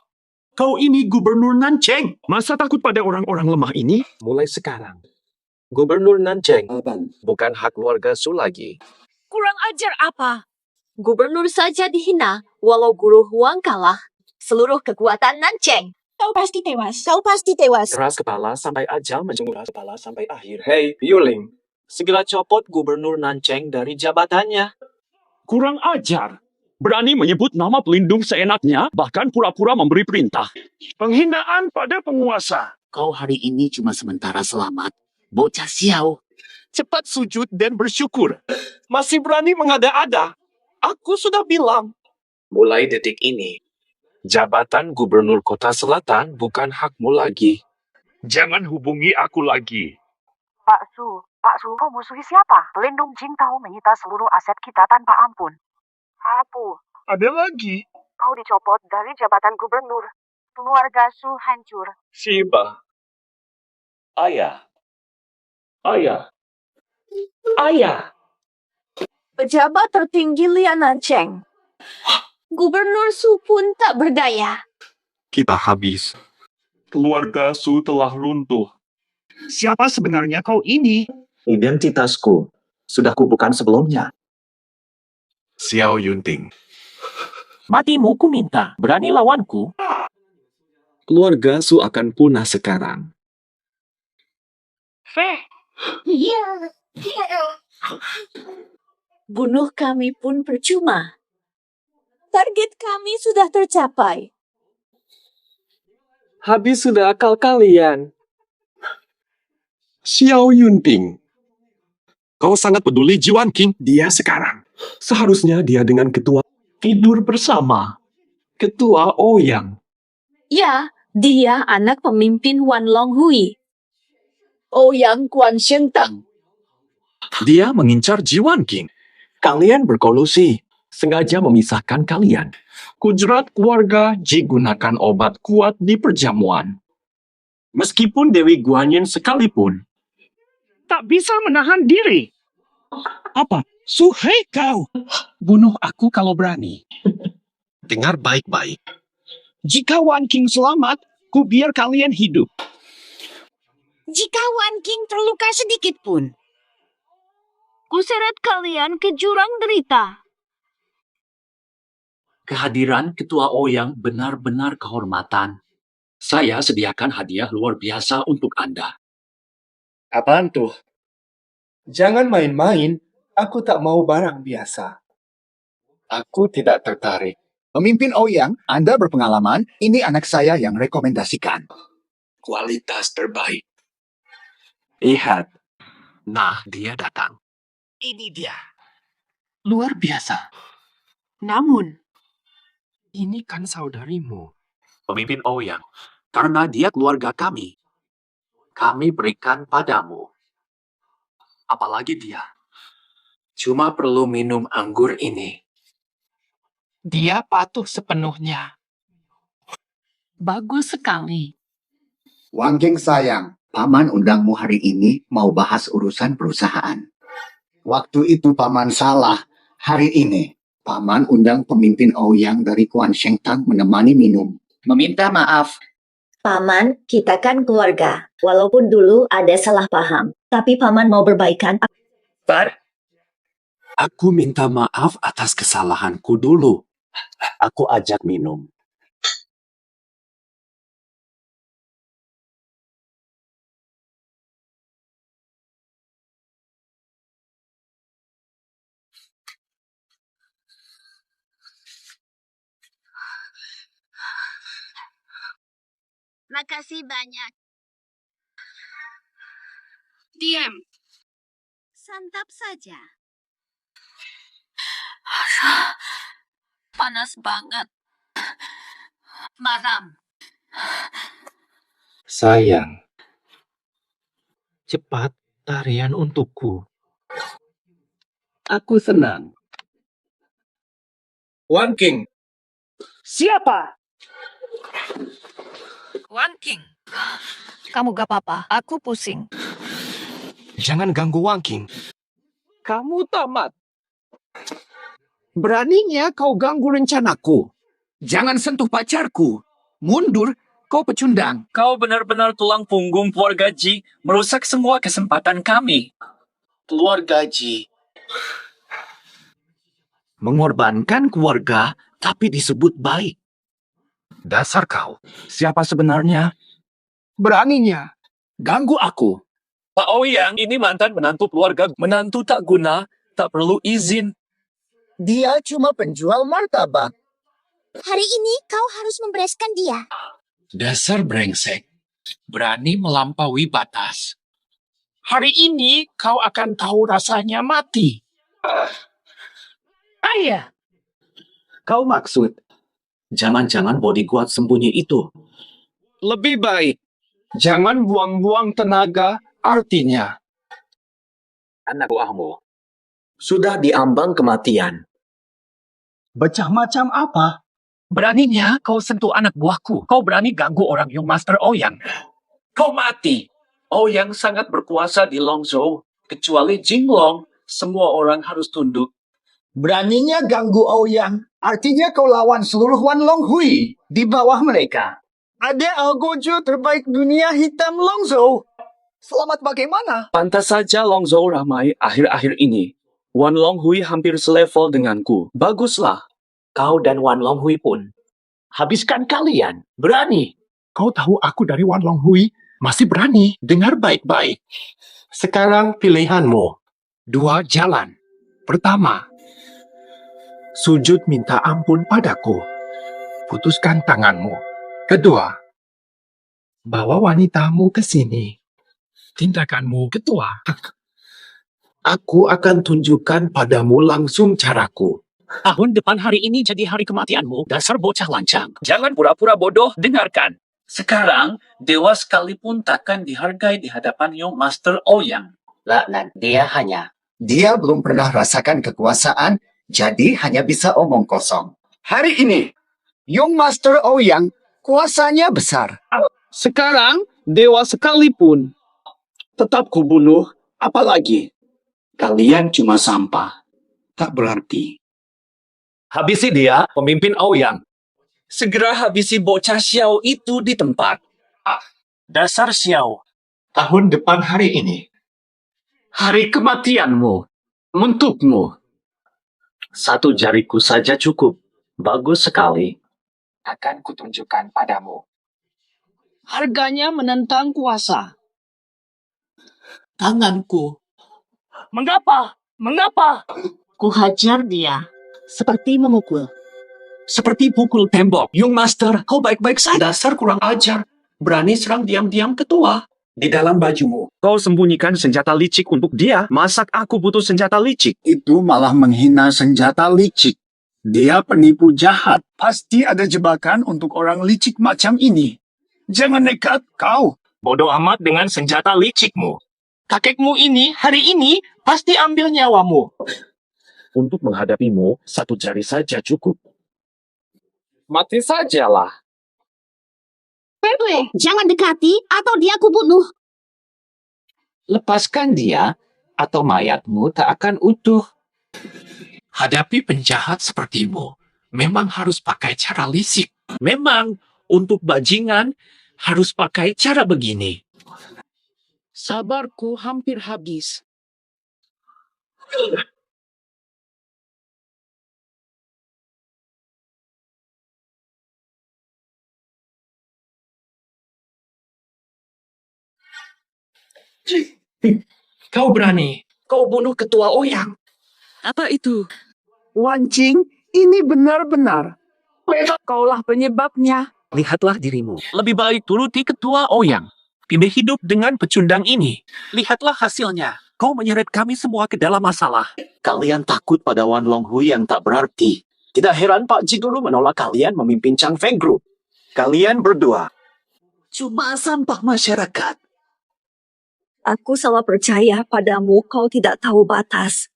kau ini Gubernur Nancheng. Masa takut pada orang-orang lemah ini? Mulai sekarang, Gubernur Nancheng bukan hak keluarga Su lagi. Kurang ajar apa? Gubernur saja dihina, walau Guru Huang kalah. Seluruh kekuatan Nancheng. Kau pasti tewas. Kau pasti tewas. Keras kepala sampai ajal menjemput keras kepala sampai akhir. Hei, Yuling. Segera copot Gubernur Nancheng dari jabatannya. Kurang ajar. Berani menyebut nama pelindung seenaknya, bahkan pura-pura memberi perintah. Penghinaan pada penguasa. Kau hari ini cuma sementara selamat. Bocah siau. Cepat sujud dan bersyukur. Masih berani mengada-ada. Aku sudah bilang. Mulai detik ini, jabatan Gubernur Kota Selatan bukan hakmu lagi. Jangan hubungi aku lagi. Pak Su, kau musuhi siapa? Pelindung Jing tahu menyita seluruh aset kita tanpa ampun. Apu, Ada lagi. kau dicopot dari jabatan gubernur. Keluarga Su hancur. Shiba. Ayah. Ayah. Ayah. Pejabat tertinggi Lian Nancheng. Gubernur Su pun tak berdaya. Kita habis. Keluarga Su telah runtuh. Siapa sebenarnya kau ini? Identitasku sudah kubukan sebelumnya. Xiao Yunting. Matimu ku minta, berani lawanku? Keluarga Su akan punah sekarang. Feh. Bunuh kami pun percuma. Target kami sudah tercapai. Habis sudah akal kalian. Xiao Yunting. Kau sangat peduli Jiwan King. Dia sekarang. Seharusnya dia dengan ketua Tidur bersama. Ketua Ouyang. Ya, dia anak pemimpin Wan Long Hui. Ouyang Quan Shentang. Dia mengincar Jiwan King. Kalian berkolusi. Sengaja memisahkan kalian. Kujrat keluarga Ji gunakan obat kuat di perjamuan. Meskipun Dewi Guanyin sekalipun, tak bisa menahan diri. apa? Suhei kau. Bunuh aku kalau berani. Dengar baik-baik. Jika Wan King selamat, ku biar kalian hidup. Jika Wan King terluka sedikit pun. Kuseret kalian ke jurang derita. Kehadiran Ketua Ouyang benar-benar kehormatan. Saya sediakan hadiah luar biasa untuk Anda. Apaan tuh? Jangan main-main. Aku tak mau barang biasa. Aku tidak tertarik. Pemimpin Ouyang, Anda berpengalaman. Ini anak saya yang rekomendasikan. Kualitas terbaik. Lihat. Nah, dia datang. Ini dia. Luar biasa. Namun, ini kan saudarimu. Pemimpin Ouyang, karena dia keluarga kami berikan padamu. Apalagi dia. Cuma perlu minum anggur ini. Dia patuh sepenuhnya. Bagus sekali. Wanggeng sayang, Paman undangmu hari ini mau bahas urusan perusahaan. Waktu itu Paman salah. Hari ini, Paman undang pemimpin Ouyang dari Kuan Sheng Tang menemani minum. Meminta maaf. Paman, kita kan keluarga. Walaupun dulu ada salah paham. Tapi Paman mau berbaikan. Aku minta maaf atas kesalahanku dulu. Aku ajak minum. Makasih banyak. Diam. Santap saja. Panas banget. Maram. Sayang. Cepat tarian untukku. Aku senang. Wan King. Siapa? Wan King. Kamu gak apa-apa, aku pusing. Jangan ganggu Wang King. Kamu tamat. Beraninya kau ganggu rencanaku. Jangan sentuh pacarku. Mundur, kau pecundang. Kau benar-benar tulang punggung keluarga Ji, merusak semua kesempatan kami. Keluarga Ji. Mengorbankan keluarga, tapi disebut baik. Dasar kau. Siapa sebenarnya? Beraninya ganggu aku. Pak Ouyang, ini mantan menantu keluarga. Menantu tak guna, tak perlu izin. Dia cuma penjual martabak. Hari ini kau harus membereskan dia. Dasar brengsek. Berani melampaui batas. Hari ini kau akan tahu rasanya mati. Ayah. Kau maksud, jangan-jangan bodyguard sembunyi itu. Lebih baik. Jangan buang-buang tenaga. Artinya, Anak buahmu sudah diambang kematian. becah macam apa? Beraninya kau sentuh anak buahku. Kau berani ganggu orang yang Master Ouyang. Kau mati. Ouyang sangat berkuasa di Longzhou. Kecuali Jinglong, semua orang harus tunduk. Beraninya ganggu Ouyang. Artinya kau lawan seluruh Wan Long Hui di bawah mereka. Ada algojo terbaik dunia hitam Longzhou. Selamat bagaimana? Pantas saja Longzhou ramai akhir-akhir ini. Wan Longhui hampir selevel denganku. Baguslah. Kau dan Wan Longhui pun. Habiskan kalian. Berani. Kau tahu aku dari Wan Long Hui? Masih berani. Dengar baik-baik. Sekarang pilihanmu. 2 jalan. Pertama, sujud minta ampun padaku. Putuskan tanganmu. Kedua, bawa wanitamu ke sini. Tindakanmu ketua. Aku akan tunjukkan padamu langsung caraku. Tahun depan hari ini jadi hari kematianmu. Dasar bocah lancang. Jangan pura-pura bodoh. Dengarkan. Sekarang, dewa sekalipun takkan dihargai di hadapan Young Master Ouyang. Laknat, dia belum pernah rasakan kekuasaan, jadi hanya bisa omong kosong. Hari ini, Young Master Ouyang kuasanya besar. Sekarang, dewa sekalipun Tetap kubunuh, apalagi? Kalian cuma sampah. Tak berarti. Habisi dia, pemimpin Ouyang. Segera habisi bocah Xiao itu di tempat. Dasar Xiao. tahun depan hari ini. Hari kematianmu. Untukmu. 1 jariku saja cukup. Bagus sekali. Akan kutunjukkan padamu. Harganya menentang kuasa. Tanganku. Mengapa? Mengapa? Kuhajar dia. Seperti memukul. Seperti pukul tembok. Young Master, kau baik-baik saja. Dasar kurang ajar. Berani serang diam-diam ketua. Di dalam bajumu. Kau sembunyikan senjata licik untuk dia. Masak aku butuh senjata licik. Itu malah menghina senjata licik. Dia penipu jahat. Pasti ada jebakan untuk orang licik macam ini. Jangan nekat kau. Bodoh amat dengan senjata licikmu. Kakekmu ini, hari ini, pasti ambil nyawamu. Untuk menghadapimu, satu jari saja cukup. Mati sajalah. Pepe, jangan dekati atau dia kubunuh. Lepaskan dia, atau mayatmu tak akan utuh. Hadapi penjahat sepertimu, memang harus pakai cara licik. Memang, untuk bajingan, harus pakai cara begini. Sabarku hampir habis. Kau berani, kau bunuh ketua Ouyang. Apa itu? Wan Qing, ini benar-benar. Kaulah penyebabnya. Lihatlah dirimu. Lebih baik turuti ketua Ouyang. Pilih hidup dengan pecundang ini. Lihatlah hasilnya. Kau menyeret kami semua ke dalam masalah. Kalian takut pada Wan Longhui yang tak berarti. Tidak heran Pak Ji dulu menolak kalian memimpin Chang Feng Group. Kalian berdua cuma sampah masyarakat. Aku salah percaya padamu, kau tidak tahu batas.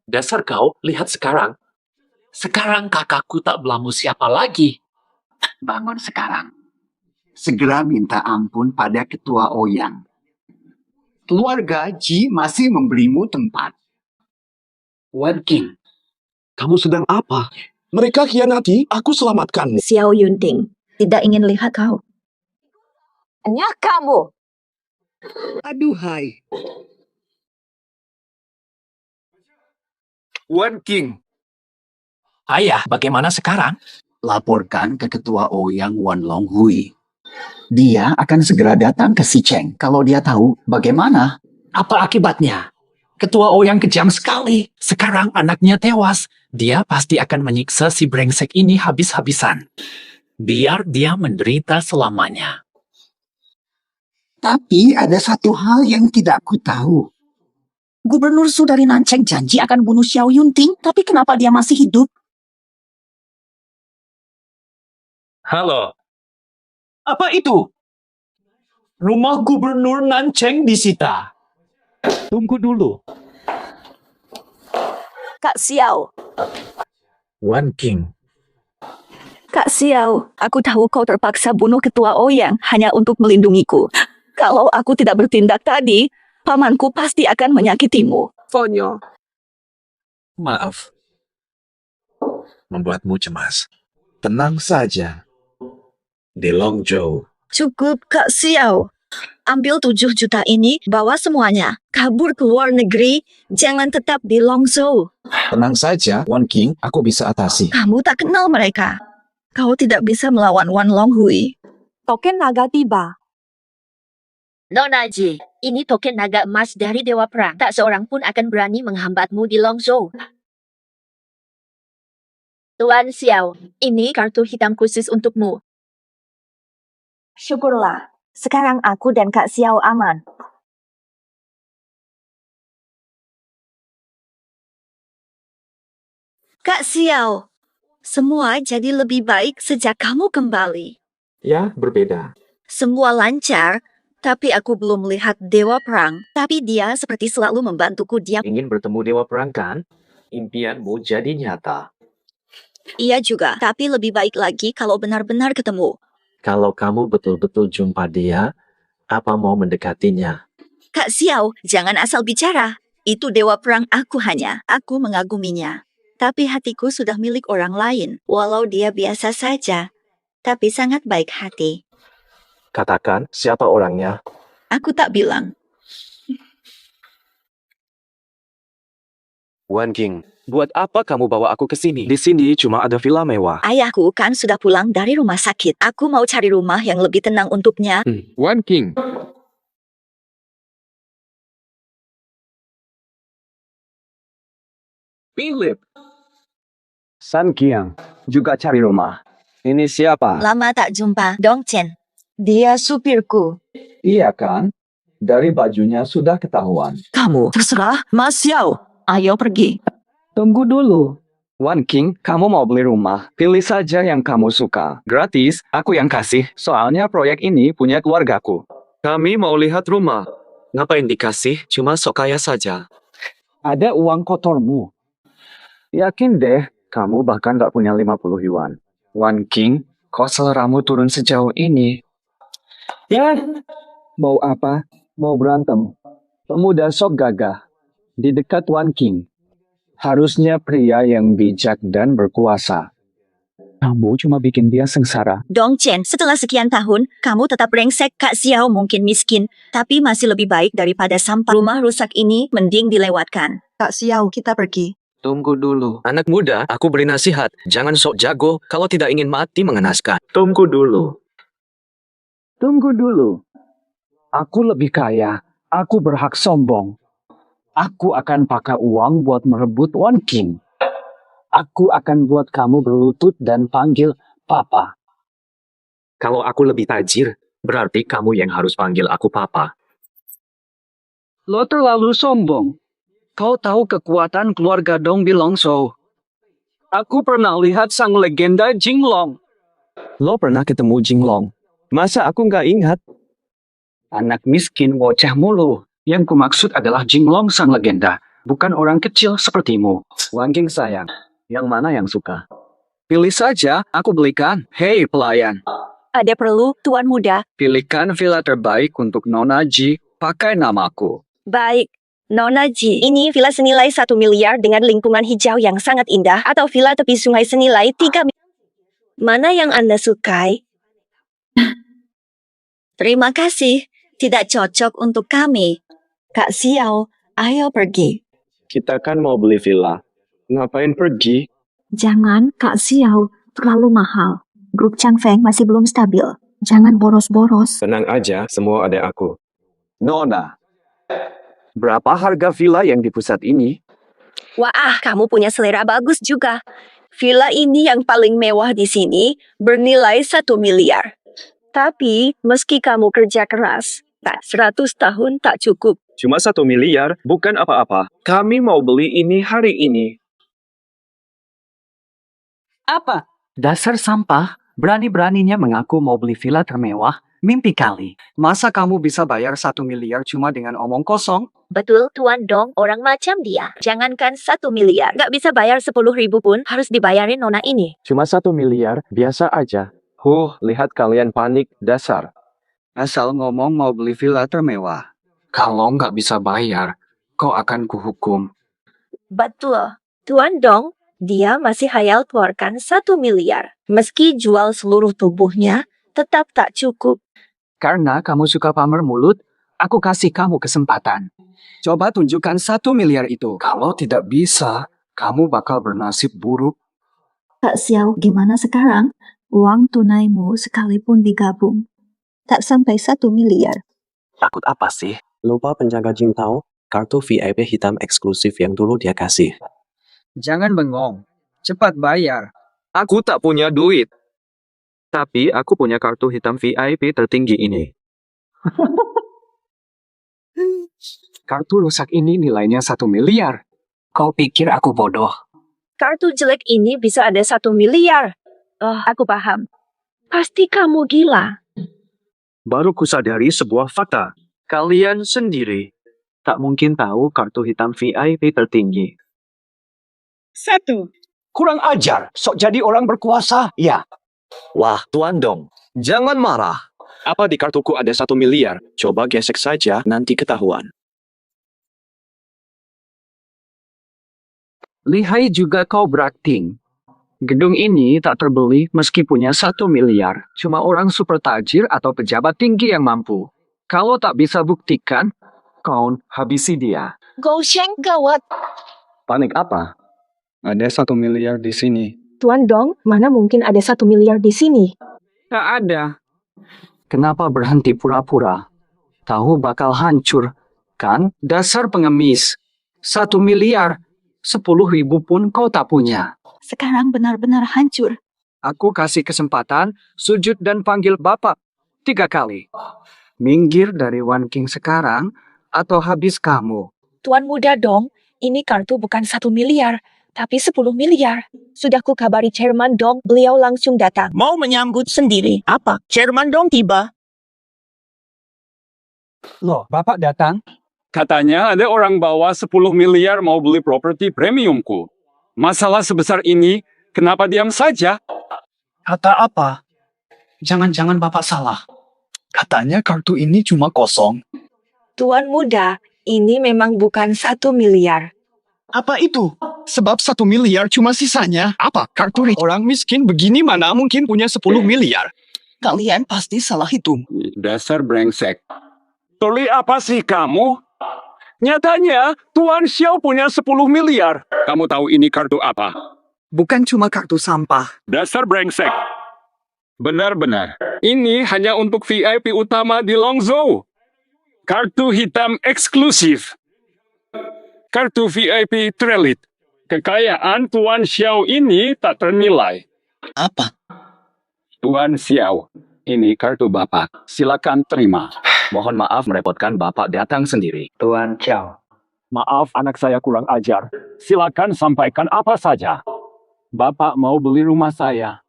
Dasar kau, lihat sekarang. Sekarang kakakku tak belamu siapa lagi. Bangun sekarang. Segera minta ampun pada ketua Ouyang. Keluarga Ji masih memberimu tempat. Wan Qing, kamu sedang apa? Mereka khianati, aku selamatkanmu. Xiao Yunting tidak ingin lihat kau. Hanya kamu. Aduhai. Wan Qing, Ayah, bagaimana sekarang? Laporkan ke ketua Ouyang Wan Longhui. Dia akan segera datang ke Si Cheng kalau dia tahu bagaimana. Apa akibatnya? Ketua Ouyang kejam sekali. Sekarang anaknya tewas. Dia pasti akan menyiksa si brengsek ini habis-habisan. Biar dia menderita selamanya. Tapi ada satu hal yang tidak ku tahu. Gubernur Sudari Nanceng janji akan bunuh Xiao Yunting, tapi kenapa dia masih hidup? Halo. Apa itu? Rumah Gubernur Nanceng disita. Tunggu dulu. Kak Xiao. Wan Qing. Kak Xiao, aku tahu kau terpaksa bunuh ketua Ouyang hanya untuk melindungiku. Kalau aku tidak bertindak tadi, pamanku pasti akan menyakitimu. Fonyo. Maaf. Membuatmu cemas. Tenang saja. Di Longzhou. Cukup, Kak Xiao. Ambil 7 juta ini, bawa semuanya. Kabur ke luar negeri, jangan tetap di Longzhou. Tenang saja, Wan Qing, aku bisa atasi. Kamu tak kenal mereka. Kau tidak bisa melawan Wan Longhui. Token naga tiba. Nona Ji, ini token naga emas dari Dewa Perang. Tak seorang pun akan berani menghambatmu di Longzhou. Tuan Xiao, ini kartu hitam khusus untukmu. Syukurlah, sekarang aku dan Kak Xiao aman. Kak Xiao, semua jadi lebih baik sejak kamu kembali. Ya, berbeda. Semua lancar, tapi aku belum melihat Dewa Perang. Tapi dia seperti selalu membantuku. Dia Ingin bertemu Dewa Perang kan? Impianmu jadi nyata. Iya juga, tapi lebih baik lagi kalau benar-benar ketemu. Kalau kamu betul-betul jumpa dia, apa mau mendekatinya? Kak Xiao, jangan asal bicara. Itu Dewa Perang aku hanya. Aku mengaguminya. Tapi hatiku sudah milik orang lain. Walau dia biasa saja, tapi sangat baik hati. Katakan siapa orangnya. Aku tak bilang. Wan Qing, Buat apa kamu bawa aku ke sini? Di sini cuma ada villa mewah. Ayahku kan sudah pulang dari rumah sakit. Aku mau cari rumah yang lebih tenang untuknya. Wan King. Philip. San Kiang juga cari rumah. Ini siapa? Lama tak jumpa, Dong Chen. Dia supirku. Iya kan? Dari bajunya sudah ketahuan. Kamu, terserah, Mas Xiao. Ayo pergi. Tunggu dulu. Wan King, kamu mau beli rumah? Pilih saja yang kamu suka. Gratis, aku yang kasih. Soalnya proyek ini punya keluargaku. Kami mau lihat rumah. Ngapain dikasih? Cuma sok kaya saja. Ada uang kotormu. Yakin deh, kamu bahkan gak punya 50 yuan. Wan King, kok seleramu turun sejauh ini? Ya, mau apa? Mau berantem? Pemuda sok gagah. Di dekat Wan King. Harusnya pria yang bijak dan berkuasa. Kamu cuma bikin dia sengsara. Dong Chen, setelah sekian tahun, kamu tetap brengsek. Kak Xiao mungkin miskin, tapi masih lebih baik daripada sampah. Rumah rusak ini mending dilewatkan. Kak Xiao, kita pergi. Tunggu dulu. Anak muda, aku beri nasihat. Jangan sok jago kalau tidak ingin mati mengenaskan. Tunggu dulu. Tunggu dulu. Aku lebih kaya. Aku berhak sombong. Aku akan pakai uang buat merebut Wan King. Aku akan buat kamu berlutut dan panggil Papa. Kalau aku lebih tajir, berarti kamu yang harus panggil aku Papa. Lo terlalu sombong. Kau tahu kekuatan keluarga Dong Bilongso. Aku pernah lihat sang legenda Jinglong. Lo pernah ketemu Jinglong? Masa aku nggak ingat? Anak miskin ngoceh mulu. Yang kumaksud adalah Jinglong sang legenda, bukan orang kecil sepertimu. Wan King sayang, yang mana yang suka? Pilih saja, aku belikan. Hei pelayan, Ada perlu, Tuan Muda. pilihkan villa terbaik untuk Nona Ji, pakai namaku. Baik. Nona Ji, ini villa senilai 1 miliar dengan lingkungan hijau yang sangat indah atau villa tepi sungai senilai 3 miliar. Mana yang Anda sukai? Terima kasih. Tidak cocok untuk kami. Kak Xiao, ayo pergi. Kita kan mau beli villa. Ngapain pergi? Jangan, Kak Xiao. Terlalu mahal. Grup Chang Feng masih belum stabil. Jangan boros-boros. Tenang aja, semua ada aku. Nona, berapa harga villa yang di pusat ini? Wah, kamu punya selera bagus juga. Villa ini yang paling mewah di sini bernilai 1 miliar. Tapi, meski kamu kerja keras, 100 tahun tak cukup. Cuma 1 miliar, bukan apa-apa. Kami mau beli ini hari ini. Apa? Dasar sampah, berani-beraninya mengaku mau beli villa termewah. Mimpi kali. Masa kamu bisa bayar 1 miliar cuma dengan omong kosong? Betul, Tuan Dong, orang macam dia. Jangankan 1 miliar, nggak bisa bayar 10.000 pun harus dibayarin nona ini. Cuma 1 miliar, biasa aja. Lihat kalian panik, dasar. Asal ngomong mau beli villa termewah. Kalau nggak bisa bayar, kau akan kuhukum. Betul. Tuan Dong, dia masih hayal keluarkan 1 miliar. Meski jual seluruh tubuhnya, tetap tak cukup. Karena kamu suka pamer mulut, aku kasih kamu kesempatan. Coba tunjukkan 1 miliar itu. Kalau tidak bisa, kamu bakal bernasib buruk. Kak Xiao, gimana sekarang? Uang tunaimu sekalipun digabung. Tak sampai 1 miliar. Takut apa sih? Lupa penjaga Jingtao, kartu VIP hitam eksklusif yang dulu dia kasih. Jangan bengong. Cepat bayar. Aku tak punya duit. Tapi aku punya kartu hitam VIP tertinggi ini. Kartu rusak ini nilainya 1 miliar. Kau pikir aku bodoh? Kartu jelek ini bisa ada 1 miliar. Oh, aku paham. Pasti kamu gila. Baru kusadari sebuah fakta. Kalian sendiri tak mungkin tahu kartu hitam VIP tertinggi. 1. Kurang ajar, sok jadi orang berkuasa, ya. Wah, Tuan Dong, jangan marah. Apa di kartuku ada 1 miliar? Coba gesek saja, nanti ketahuan. Lihai juga kau berakting. Gedung ini tak terbeli meski punya 1 miliar. Cuma orang super tajir atau pejabat tinggi yang mampu. Kalau tak bisa buktikan, kau habisi dia. Gosheng gawat. Panik apa? Ada 1 miliar di sini. Tuan Dong, mana mungkin ada 1 miliar di sini? Tak ada. Kenapa berhenti pura-pura? Tahu bakal hancur, kan? Dasar pengemis. 1 miliar, 10.000 pun kau tak punya. Sekarang benar-benar hancur. Aku kasih kesempatan, sujud dan panggil Bapak 3 kali. Minggir dari Wan King sekarang, atau habis kamu. Tuan Muda Dong, ini kartu bukan 1 miliar, tapi 10 miliar. Sudah ku kabari Chairman Dong, beliau langsung datang. Mau menyambut sendiri. Apa? Chairman Dong tiba. Loh, Bapak datang? Katanya ada orang bawa 10 miliar mau beli properti premiumku. Masalah sebesar ini, kenapa diam saja? Kata apa? Jangan-jangan Bapak salah. Katanya kartu ini cuma kosong. Tuan Muda, ini memang bukan 1 miliar. Apa itu? Sebab 1 miliar cuma sisanya. Apa? Kartu orang miskin begini mana mungkin punya 10 miliar? Kalian pasti salah hitung. Dasar brengsek. Tuli apa sih kamu? Nyatanya, Tuan Xiao punya 10 miliar. Kamu tahu ini kartu apa? Bukan cuma kartu sampah. Dasar brengsek. Benar-benar. Ini hanya untuk VIP utama di Longzhou. Kartu hitam eksklusif. Kartu VIP Trelit. Kekayaan Tuan Xiao ini tak ternilai. Apa? Tuan Xiao, ini kartu Bapak. Silakan terima. Mohon maaf merepotkan Bapak datang sendiri. Tuan Xiao. Maaf anak saya kurang ajar. Silakan sampaikan apa saja. Bapak mau beli rumah saya.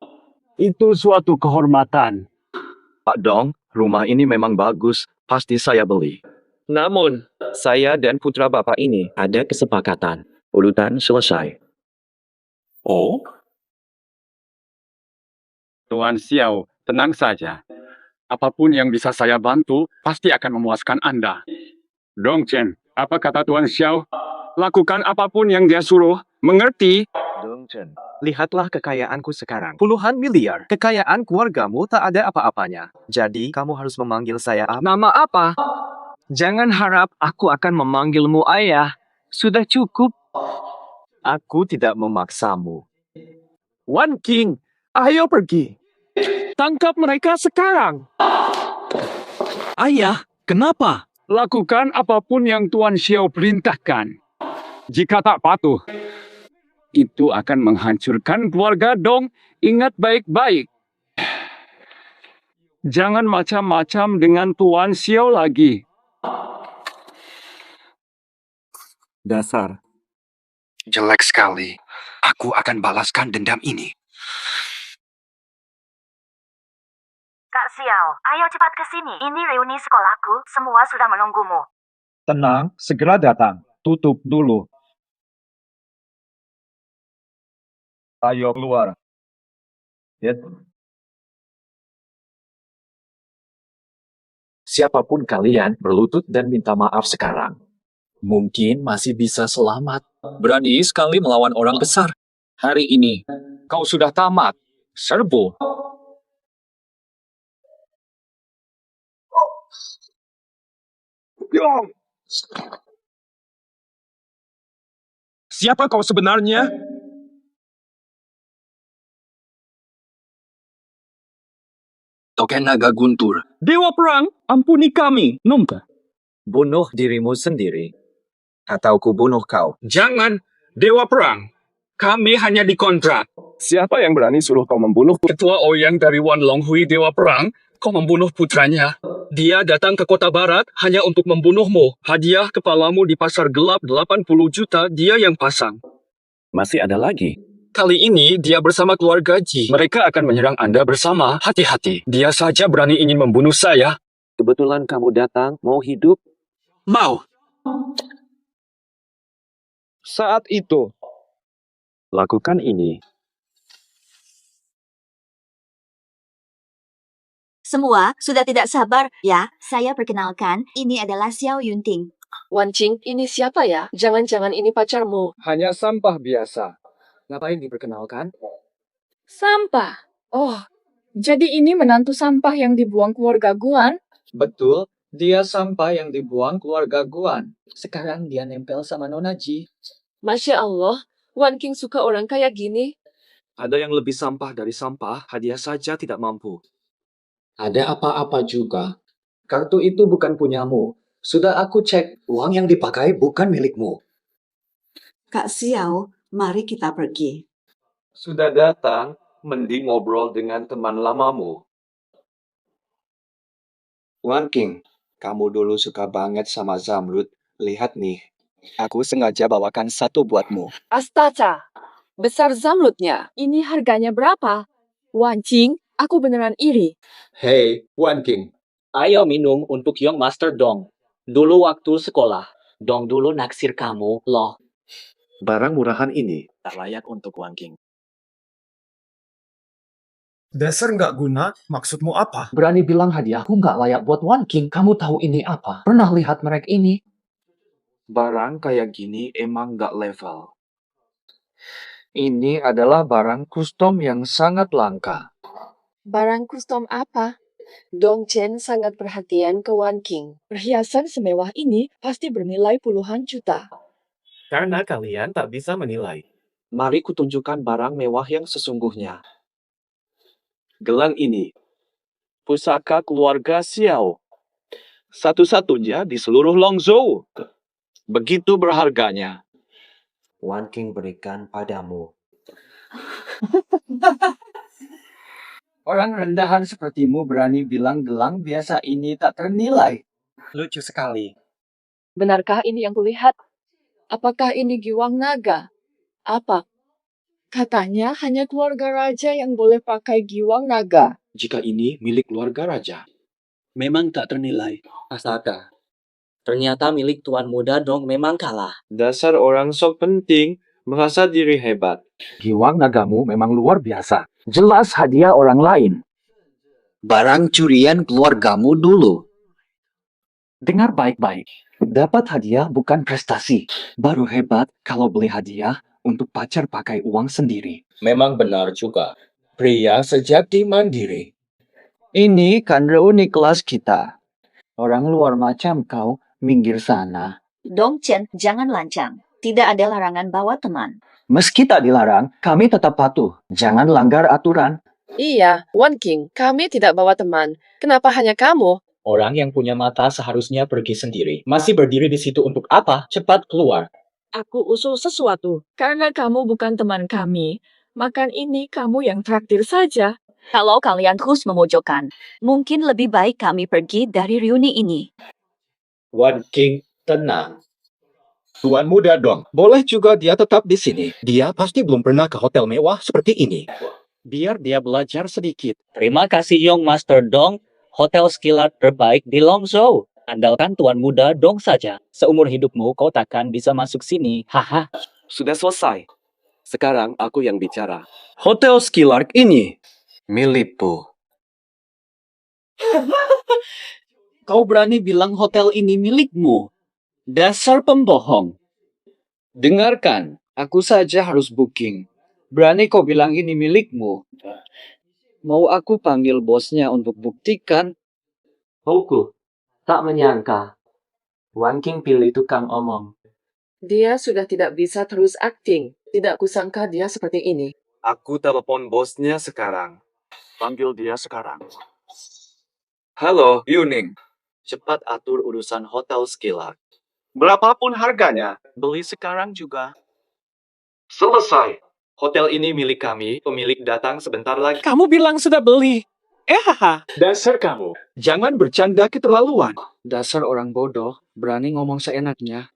Itu suatu kehormatan. Pak Dong, rumah ini memang bagus. Pasti saya beli. Namun, saya dan putra Bapak ini ada kesepakatan. Urutan selesai. Oh? Tuan Xiao, tenang saja. Apapun yang bisa saya bantu, pasti akan memuaskan Anda. Dong Chen, apa kata Tuan Xiao? Lakukan apapun yang dia suruh. Mengerti? Dong Chen, lihatlah kekayaanku sekarang. Puluhan miliar. Kekayaan keluargamu tak ada apa-apanya. Jadi, kamu harus memanggil saya apa? Nama apa? Jangan harap aku akan memanggilmu ayah. Sudah cukup. Aku tidak memaksamu. Wan King, ayo pergi. Tangkap mereka sekarang. Ayah, kenapa? Lakukan apapun yang Tuan Xiao perintahkan. Jika tak patuh, itu akan menghancurkan keluarga Dong. Ingat baik-baik. Jangan macam-macam dengan Tuan Xiao lagi. Dasar. Jelek sekali. Aku akan balaskan dendam ini. Kak Xiao, ayo cepat ke sini. Ini reuni sekolahku, semua sudah menunggumu. Tenang, segera datang. Tutup dulu. Ayo keluar. Siapapun kalian, berlutut dan minta maaf sekarang. Mungkin masih bisa selamat. Berani sekali melawan orang besar. Hari ini, kau sudah tamat. Serbu. Siapa kau sebenarnya? Token naga guntur. Dewa Perang, ampuni kami. Nomka. Bunuh dirimu sendiri. Atau ku bunuh kau. Jangan, Dewa Perang. Kami hanya dikontrak. Siapa yang berani suruh kau membunuh? Ketua Ouyang dari Wan Longhui Dewa Perang. Kau membunuh putranya. Dia datang ke kota barat hanya untuk membunuhmu. Hadiah kepalamu di pasar gelap 80 juta dia yang pasang. Masih ada lagi. Kali ini dia bersama keluarga Ji. Mereka akan menyerang Anda bersama. Hati-hati. Dia saja berani ingin membunuh saya. Kebetulan kamu datang, mau hidup? Mau. Saat itu, lakukan ini. Semua sudah tidak sabar. Ya, saya perkenalkan, ini adalah Xiao Yunting. Wan Qing, ini siapa ya? Jangan-jangan ini pacarmu. hanya sampah biasa. Ngapain diperkenalkan? Sampah. Oh, jadi ini menantu sampah yang dibuang keluarga Guan? Betul, dia sampah yang dibuang keluarga Guan. Sekarang dia nempel sama Nona Ji. Masya Allah, Wan King suka orang kayak gini. Ada yang lebih sampah dari sampah, hadiah saja tidak mampu. Ada apa-apa juga. Kartu itu bukan punyamu. Sudah aku cek, uang yang dipakai bukan milikmu. Kak Xiao, mari kita pergi. Sudah datang, mending ngobrol dengan teman lamamu. Wan King, kamu dulu suka banget sama Zamrud. Lihat nih, aku sengaja bawakan satu buatmu. Astaga, besar zamrudnya. Ini harganya berapa? Wan Qing, aku beneran iri. Hey, Wan King. Ayo minum untuk Young Master Dong. Dulu waktu sekolah, Dong dulu naksir kamu, loh. Barang murahan ini tak layak untuk Wan King. Dasar nggak guna, maksudmu apa? Berani bilang hadiahku nggak layak buat Wan King. Kamu tahu ini apa? Pernah lihat merek ini? Barang kayak gini emang nggak level. Ini adalah barang custom yang sangat langka. Barang custom apa? Dong Chen sangat perhatian ke Wan King. Perhiasan semewah ini pasti bernilai puluhan juta. Karena kalian tak bisa menilai. Mari kutunjukkan barang mewah yang sesungguhnya. Gelang ini. Pusaka keluarga Xiao. Satu-satunya di seluruh Longzhou. Begitu berharganya. Wan King berikan padamu. Orang rendahan sepertimu berani bilang gelang biasa ini tak ternilai. Lucu sekali. Benarkah ini yang kulihat? Apakah ini giwang naga? Apa? Katanya hanya keluarga raja yang boleh pakai giwang naga. Jika ini milik keluarga raja. Memang tak ternilai. Astaga. Ternyata milik Tuan Muda Dong memang kalah. Dasar orang sok penting, merasa diri hebat. Giwang nagamu memang luar biasa. Jelas hadiah orang lain. Barang curian keluargamu dulu. Dengar baik-baik. Dapat hadiah bukan prestasi. Baru hebat kalau beli hadiah untuk pacar pakai uang sendiri. Memang benar juga. Pria sejati mandiri. Ini kan reuni kelas kita. Orang luar macam kau, minggir sana. Dong Chen, jangan lancang. Tidak ada larangan bawa teman. Meski tak dilarang, kami tetap patuh. Jangan langgar aturan. Iya, Wan King, kami tidak bawa teman. Kenapa hanya kamu? Orang yang punya mata seharusnya pergi sendiri. Masih berdiri di situ untuk apa? Cepat keluar. Aku usul sesuatu. Karena kamu bukan teman kami, makan ini kamu yang traktir saja. Kalau kalian terus memojokkan, mungkin lebih baik kami pergi dari reuni ini. Wan King, tenang. Tuan Muda Dong, boleh juga dia tetap di sini. Dia pasti belum pernah ke hotel mewah seperti ini. Biar dia belajar sedikit. Terima kasih Young Master Dong. Hotel skillet terbaik di Longzhou. Andalkan Tuan Muda Dong saja. Seumur hidupmu kau takkan bisa masuk sini. Haha. Sudah selesai. Sekarang aku yang bicara. Hotel Skylark ini milikku. Kau berani bilang hotel ini milikmu? Dasar pembohong. Dengarkan, aku saja harus booking. Berani kau bilang ini milikmu? Mau aku panggil bosnya untuk buktikan? Hoku, tak menyangka. Wan King pilih tukang omong. Dia sudah tidak bisa terus akting. Tidak kusangka dia seperti ini. Aku telepon bosnya sekarang. Panggil dia sekarang. Halo, Yuning. Cepat atur urusan hotel Skylark. Berapapun harganya, beli sekarang juga. Selesai. Hotel ini milik kami, pemilik datang sebentar lagi. Kamu bilang sudah beli. Haha. Dasar kamu, jangan bercanda keterlaluan. Dasar orang bodoh, berani ngomong seenaknya.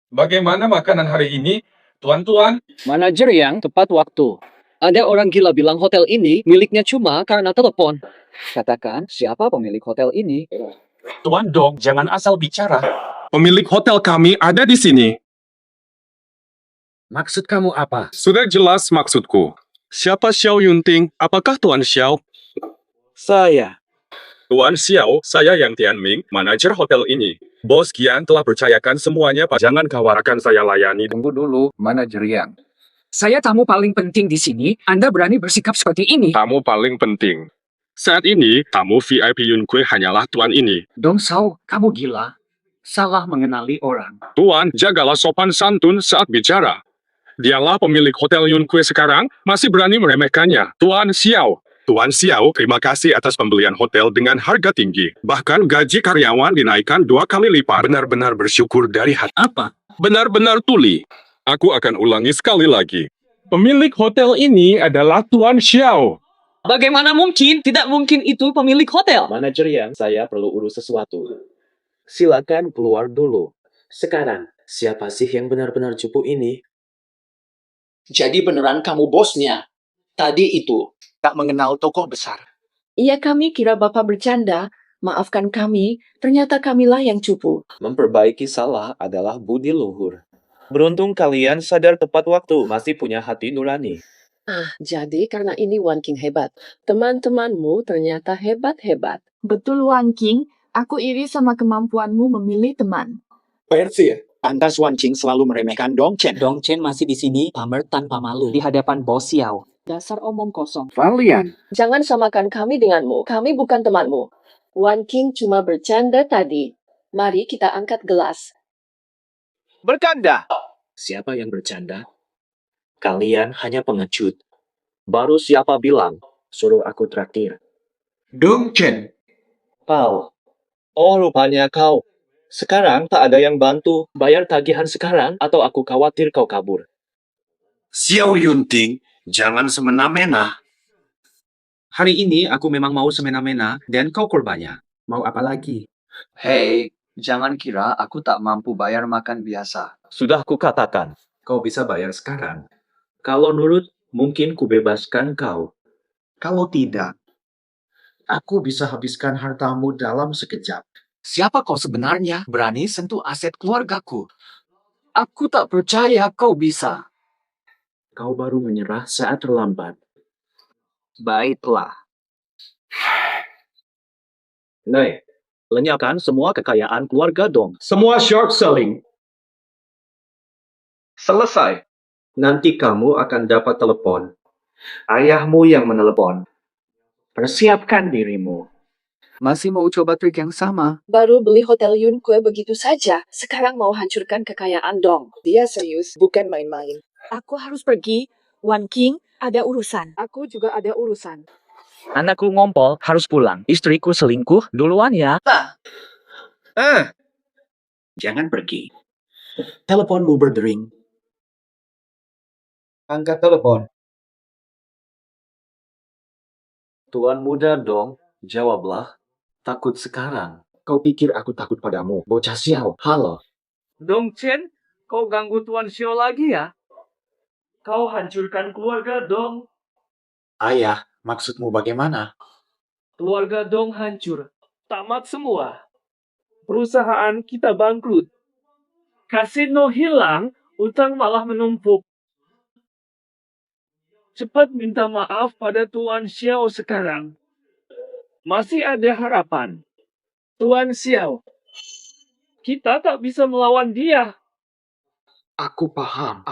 Bagaimana makanan hari ini, tuan-tuan? Manajer yang tepat waktu. Ada orang gila bilang hotel ini miliknya cuma karena telepon. Katakan siapa pemilik hotel ini. Tuan Dong, jangan asal bicara. Pemilik hotel kami ada di sini. Maksud kamu apa? Sudah jelas maksudku. Siapa Xiao Yunting? Apakah Tuan Xiao? Saya. Tuan Xiao, saya yang Tianming, manajer hotel ini. Bos Gian telah percayakan semuanya, Pak. Jangan khawatirkan saya layani. Tunggu dulu, manajer Yang. Saya tamu paling penting di sini. Anda berani bersikap seperti ini? Tamu paling penting. Saat ini, tamu VIP Yun Kui hanyalah tuan ini. Dong Sao, kamu gila. Salah mengenali orang. Tuan, jagalah sopan santun saat bicara. Dialah pemilik Hotel Yun Kue sekarang, masih berani meremehkannya. Tuan Xiao. Tuan Xiao, terima kasih atas pembelian hotel dengan harga tinggi. Bahkan gaji karyawan dinaikkan 2 kali lipat. Benar-benar bersyukur dari hati. Apa? Benar-benar tuli. Aku akan ulangi sekali lagi. Pemilik hotel ini adalah Tuan Xiao. Bagaimana mungkin? Tidak mungkin itu pemilik hotel. Manajer yang saya perlu urus sesuatu. Silakan keluar dulu. Sekarang, siapa sih yang benar-benar cupu ini? Jadi beneran kamu bosnya? Tadi itu tak mengenal tokoh besar. Iya, kami kira Bapak bercanda. Maafkan kami, ternyata kamilah yang cupu. Memperbaiki salah adalah budi luhur. Beruntung kalian sadar tepat waktu, masih punya hati nurani. Jadi karena ini Wan King hebat. Teman-temanmu ternyata hebat-hebat. Betul, Wan King. Aku iri sama kemampuanmu memilih teman. Persi, pantas Wan Qing selalu meremehkan Dong Chen. Dong Chen masih di sini, pamer tanpa malu. Di hadapan bos Xiao. Dasar omong kosong. Valian. Jangan samakan kami denganmu. Kami bukan temanmu. Wan King cuma bercanda tadi. Mari kita angkat gelas. Bercanda. Siapa yang bercanda? Kalian hanya pengecut. Baru siapa bilang, suruh aku traktir. Dong Chen. Kau. Oh, rupanya kau. Sekarang tak ada yang bantu. Bayar tagihan sekarang atau aku khawatir kau kabur. Xiao Yunting, jangan semena-mena. Hari ini aku memang mau semena-mena dan kau korbannya. Mau apa lagi? Hei, jangan kira aku tak mampu bayar makan biasa. Sudah kukatakan. Kau bisa bayar sekarang. Kalau nurut, mungkin kubebaskan kau. Kalau tidak, aku bisa habiskan hartamu dalam sekejap. Siapa kau sebenarnya berani sentuh aset keluargaku? Aku tak percaya kau bisa. Kau baru menyerah saat terlambat. Baiklah. Nei, lenyapkan semua kekayaan keluarga Dong. Semua short selling. Selesai. Nanti kamu akan dapat telepon. Ayahmu yang menelepon. Persiapkan dirimu. Masih mau coba trik yang sama? Baru beli Hotel Yun Kue begitu saja. Sekarang mau hancurkan kekayaan Dong. Dia serius, bukan main-main. Aku harus pergi. Wan King, ada urusan. Aku juga ada urusan. Anakku ngompol, harus pulang. Istriku selingkuh, duluan ya. Jangan pergi. Teleponmu berdering. Angkat telepon. Tuan muda Dong, jawablah. Takut sekarang. Kau pikir aku takut padamu, bocah Xiao? Halo. Dong Chen, kau ganggu Tuan Xiao lagi ya? Kau hancurkan keluarga Dong. Ayah, maksudmu bagaimana? Keluarga Dong hancur. Tamat semua. Perusahaan kita bangkrut. Kasino hilang, utang malah menumpuk. Cepat minta maaf pada Tuan Xiao sekarang. Masih ada harapan. Tuan Xiao, kita tak bisa melawan dia. Aku paham.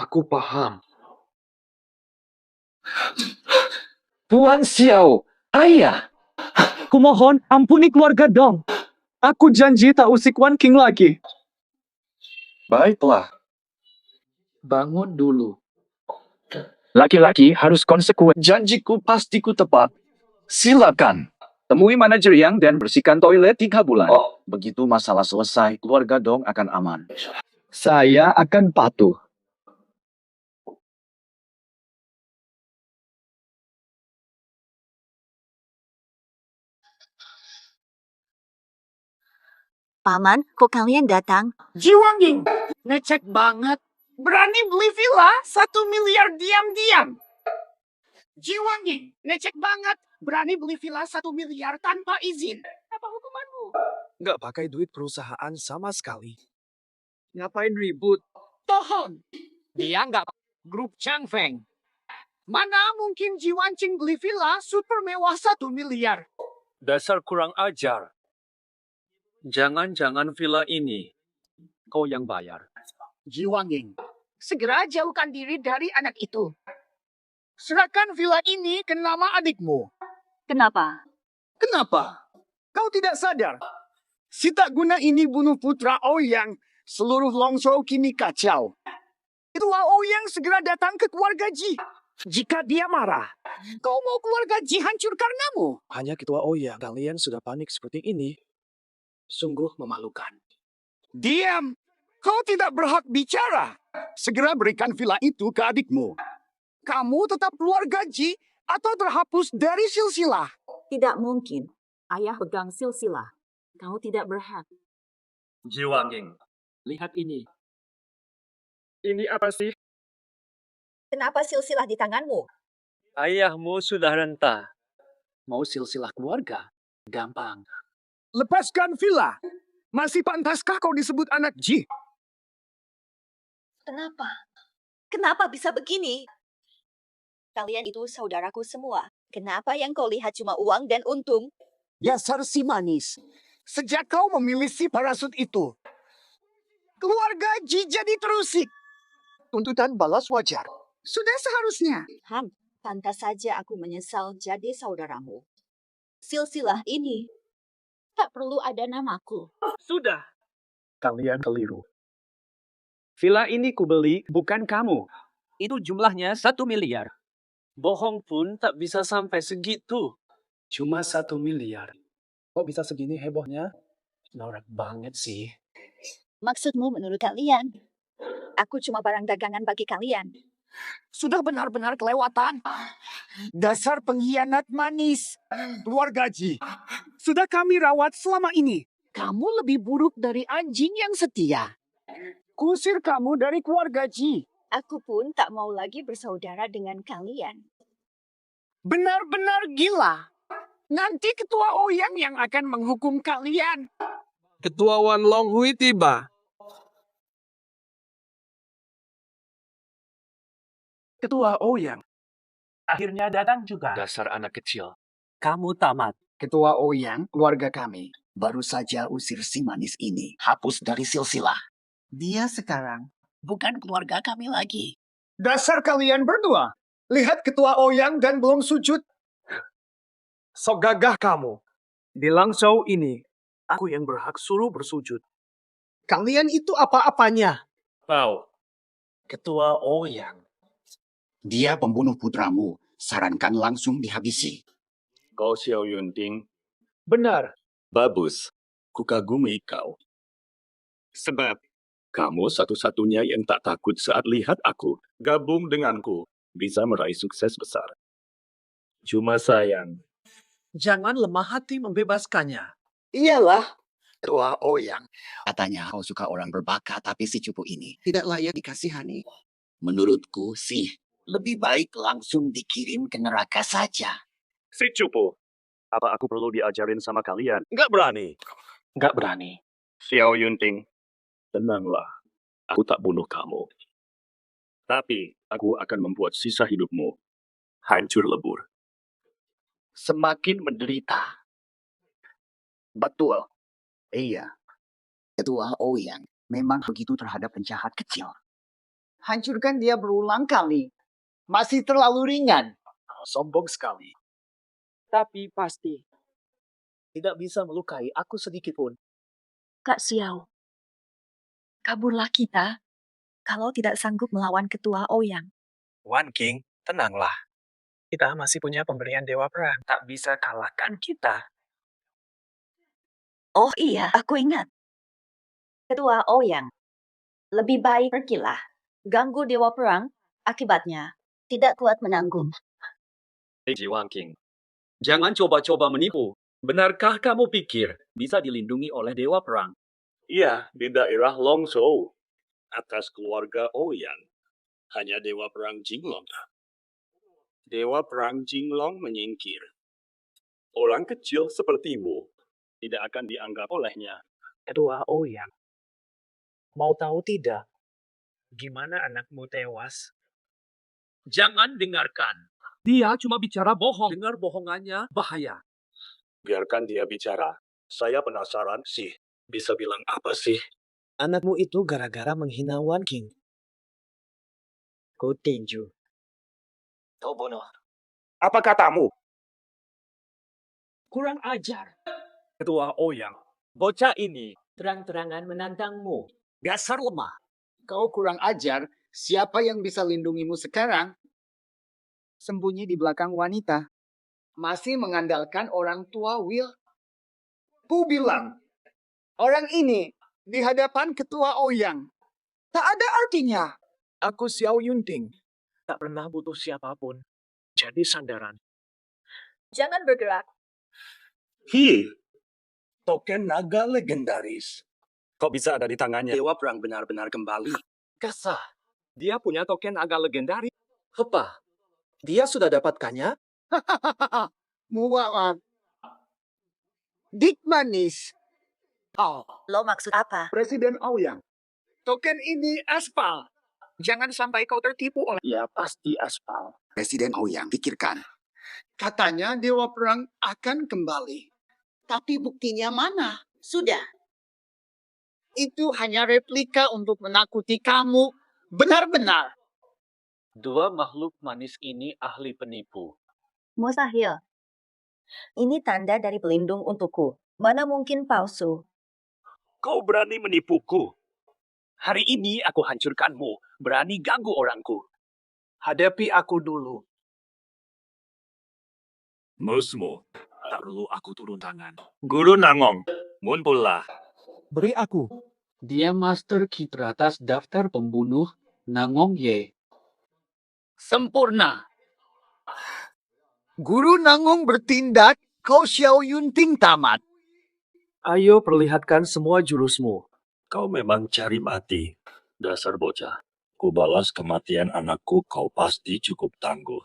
Tuan Xiao, ayah. Kumohon, ampuni keluarga Dong. Aku janji tak usik Wan King lagi. Baiklah. Bangun dulu. Laki-laki harus konsekuen. Janjiku pasti ku tepat. Silakan. Temui manajer yang dan bersihkan toilet 3 bulan. Oh, begitu masalah selesai, keluarga Dong akan aman. Saya akan patuh. Paman, kok kalian datang? Jiwanging, ngecek banget. Berani beli villa 1 miliar diam-diam. Jiwanging, ngecek banget. Berani beli villa 1 miliar tanpa izin. Apa hukumanmu? Nggak pakai duit perusahaan sama sekali. Ngapain ribut? Tohon. Dia nggak grup Changfeng. Mana mungkin Jiwancing beli villa super mewah 1 miliar. Dasar kurang ajar. Jangan-jangan villa ini kau yang bayar. Jiwanging, segera jauhkan diri dari anak itu. Serahkan villa ini ke nama adikmu. Kenapa? Kenapa? Kau tidak sadar? Si tak guna ini bunuh putra Ouyang. Seluruh Longzhou kini kacau. Ketua Ouyang segera datang ke keluarga Ji. Jika dia marah, kau mau keluarga Ji hancur karenamu. Hanya Ketua Ouyang, kalian sudah panik seperti ini. Sungguh memalukan. Diam! Kau tidak berhak bicara. Segera berikan villa itu ke adikmu. Kamu tetap keluarga Ji atau terhapus dari silsilah. Tidak mungkin. Ayah pegang silsilah. Kau tidak berhak. Ji Wangying, lihat ini. Ini apa sih? Kenapa silsilah di tanganmu? Ayahmu sudah rentah. Mau silsilah keluarga? Gampang. Lepaskan villa. Masih pantaskah kau disebut anak Ji? Kenapa? Kenapa bisa begini? Kalian itu saudaraku semua. Kenapa yang kau lihat cuma uang dan untung? Dasar si manis. Sejak kau memilih si parasut itu, keluarga Ji jadi terusik. Tuntutan balas wajar. Sudah seharusnya. Pantas saja aku menyesal jadi saudaramu. Silsilah ini tak perlu ada namaku. Sudah. Kalian keliru. Villa ini kubeli bukan kamu. Itu jumlahnya 1 miliar. Bohong pun tak bisa sampai segitu. Cuma 1 miliar. Kok bisa segini hebohnya? Norak banget sih. Maksudmu menurut kalian? Aku cuma barang dagangan bagi kalian. Sudah benar-benar kelewatan. Dasar pengkhianat manis. Keluarga Ji. Sudah kami rawat selama ini. Kamu lebih buruk dari anjing yang setia. Kusir kamu dari keluarga Ji. Aku pun tak mau lagi bersaudara dengan kalian. Benar-benar gila. Nanti Ketua Ouyang yang akan menghukum kalian. Ketua Wan Longhui tiba. Ketua Ouyang. Akhirnya datang juga. Dasar anak kecil. Kamu tamat. Ketua Ouyang, keluarga kami, baru saja usir si manis ini. Hapus dari silsilah. Dia sekarang bukan keluarga kami lagi. Dasar kalian berdua. Lihat Ketua Ouyang dan belum sujud. Sok gagah kamu. Di Langzhou ini, aku yang berhak suruh bersujud. Kalian itu apa-apanya? Tahu. Ketua Ouyang. Dia pembunuh putramu. Sarankan langsung dihabisi. Kau Xiao Yunting, Benar. bagus. Kukagumi kau. Sebab kamu satu-satunya yang tak takut saat lihat aku. Gabung denganku, bisa meraih sukses besar. Cuma sayang, Jangan lemah hati membebaskannya. Iyalah. Ketua Ouyang. Katanya kau suka orang berbakat, tapi si cupu ini tidak layak dikasihani. Menurutku sih, lebih baik langsung dikirim ke neraka saja. Si cupu, apa aku perlu diajarin sama kalian? Nggak berani. Nggak berani. Xiao Yunting, tenanglah. Aku tak bunuh kamu. Tapi aku akan membuat sisa hidupmu hancur lebur. Semakin menderita. Betul. Iya. Ketua Ouyang memang begitu terhadap penjahat kecil. Hancurkan dia berulang kali. Masih terlalu ringan. Sombong sekali. Tapi pasti tidak bisa melukai aku sedikit pun. Kak Xiao, kaburlah kita kalau tidak sanggup melawan Ketua Ouyang. Wan King, tenanglah. Kita masih punya pemberian Dewa Perang. Tak bisa kalahkan kita. Oh iya, aku ingat. Ketua Ouyang, lebih baik pergilah. Ganggu Dewa Perang, akibatnya tidak kuat menanggung. Ji Wanking, jangan coba-coba menipu. Benarkah kamu pikir bisa dilindungi oleh Dewa Perang? Iya, di daerah Longzhou. Atas keluarga Ouyang. Hanya Dewa Perang Jinglong. Dewa Perang Jinglong menyingkir. Orang kecil sepertimu tidak akan dianggap olehnya. Ketua Ouyang, mau tahu tidak? Gimana anakmu tewas? Jangan dengarkan. Dia cuma bicara bohong. Dengar bohongannya bahaya. Biarkan dia bicara. Saya penasaran sih. Bisa bilang apa sih? Anakmu itu gara-gara menghina Wan King. Ku tinju. Kau bunuh. Apa katamu? Kurang ajar. Ketua Ouyang, Bocah ini terang-terangan menantangmu. Dasar lemah. Kau kurang ajar. Siapa yang bisa lindungimu sekarang? Sembunyi di belakang wanita. Masih mengandalkan orang tua Will. Ku bilang, orang ini di hadapan ketua Ouyang. Tak ada artinya. Aku Xiao Yunting. Tak pernah butuh siapapun. Jadi sandaran. Jangan bergerak. Token naga legendaris. Kok bisa ada di tangannya? Dewa Perang benar-benar kembali. Kesah. Dia punya token agak legendaris. Apa? Dia sudah dapatkannya? Muak. Dik manis. Oh, Lo maksud apa? Presiden Ouyang. Token ini aspal. Jangan sampai kau tertipu oleh... Ya pasti aspal. Presiden Ouyang, pikirkan. Katanya Dewa Perang akan kembali. Tapi buktinya mana? Sudah. Itu hanya replika untuk menakuti kamu. Benar-benar. Dua makhluk manis ini ahli penipu. Mustahil. Ini tanda dari pelindung untukku. Mana mungkin palsu? Kau berani menipuku. Hari ini aku hancurkanmu. Berani ganggu orangku. Hadapi aku dulu. Musmu. Tak perlu aku turun tangan. Guru Nangong, muncullah. Beri aku. Dia master key teratas daftar pembunuh Nangong Ye. Sempurna. Guru Nangong bertindak, kau Xiao Yunting tamat. Ayo perlihatkan semua jurusmu. Kau memang cari mati. Dasar bocah. Ku balas kematian anakku, kau pasti cukup tangguh.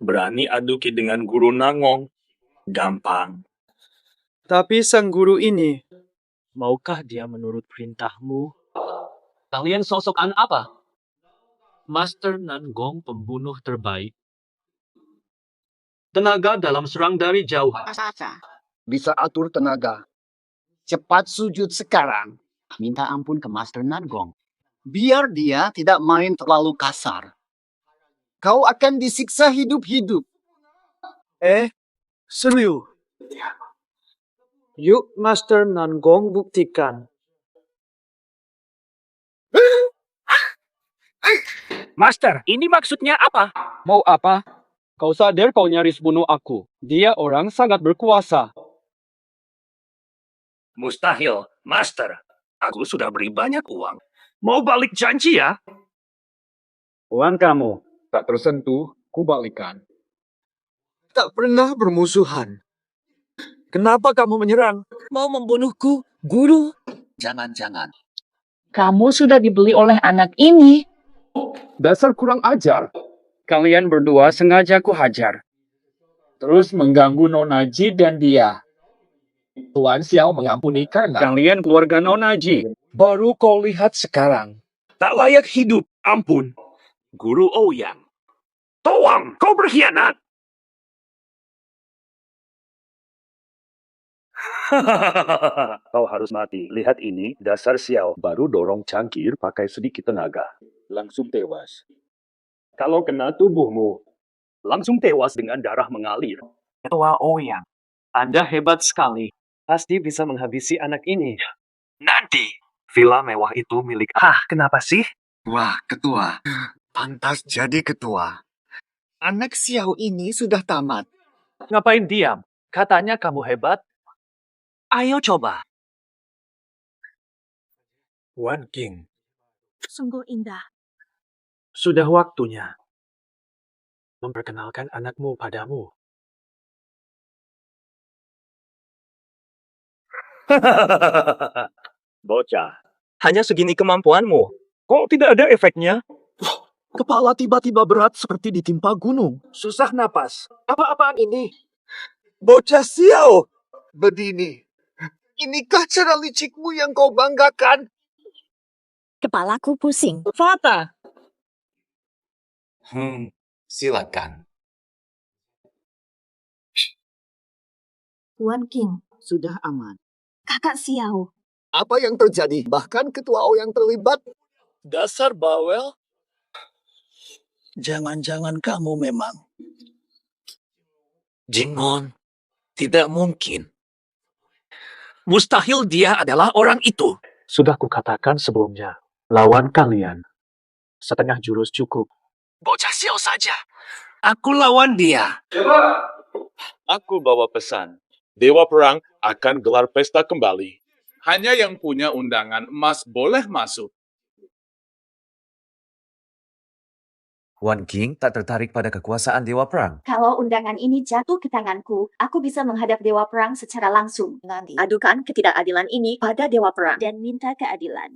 Berani aduki dengan guru Nangong. Gampang. Tapi sang guru ini, maukah dia menurut perintahmu? Kalian sosokan apa? Master Nangong pembunuh terbaik. Tenaga dalam serang dari jauh. Bisa atur tenaga. Cepat sujud sekarang. Minta ampun ke Master Nangong. Biar dia tidak main terlalu kasar. Kau akan disiksa hidup-hidup. Serius. Yuk Master Nangong buktikan. Master, ini maksudnya apa? Mau apa? Kau sadar kau nyaris bunuh aku. Dia orang sangat berkuasa. Mustahil, Master. Aku sudah beri banyak uang. Mau balik janji ya? Uang kamu. Tak tersentuh, ku balikan. Tak pernah bermusuhan. Kenapa kamu menyerang? Mau membunuhku, guru? Jangan-jangan. Kamu sudah dibeli oleh anak ini. Dasar kurang ajar. Kalian berdua sengaja ku hajar. Terus mengganggu Nonaji dan dia. Tuan Xiao mengampuni karena... Kalian keluarga Nonaji. Baru kau lihat sekarang. Tak layak hidup, ampun. Guru Ouyang. Toang, kau berkhianat. Kau harus mati. Lihat ini, dasar Xiao. Baru dorong cangkir pakai sedikit tenaga. Langsung tewas. Kalau kena tubuhmu, Langsung tewas dengan darah mengalir. Ketua Ouyang. Anda hebat sekali. Pasti bisa menghabisi anak ini. Nanti, villa mewah itu milik... kenapa sih? Wah, ketua. Pantas jadi ketua. Anak Xiao ini sudah tamat. Ngapain diam? Katanya kamu hebat. Ayo coba. Wan King. Sungguh indah. Sudah waktunya memperkenalkan anakmu padamu. Bocah, hanya segini kemampuanmu. Kok tidak ada efeknya? Kepala tiba-tiba berat seperti ditimpa gunung. Susah napas. Apa-apaan ini? Bocah Xiao. Bedini. Inikah cara licikmu yang kau banggakan? Kepalaku pusing. Fata. Silakan. Wan King. Sudah aman. Kakak Xiao. Apa yang terjadi? Bahkan ketua Ouyang terlibat. Dasar bawel. Jangan-jangan kamu memang. Jingon, tidak mungkin. Mustahil dia adalah orang itu. Sudah kukatakan sebelumnya, lawan kalian. Setengah jurus cukup. Bocah Xiao saja. Aku lawan dia. Aku bawa pesan. Dewa Perang akan gelar pesta kembali. Hanya yang punya undangan emas boleh masuk. Wan King tak tertarik pada kekuasaan Dewa Perang. Kalau undangan ini jatuh ke tanganku, aku bisa menghadap Dewa Perang secara langsung. Nanti, adukan ketidakadilan ini pada Dewa Perang dan minta keadilan.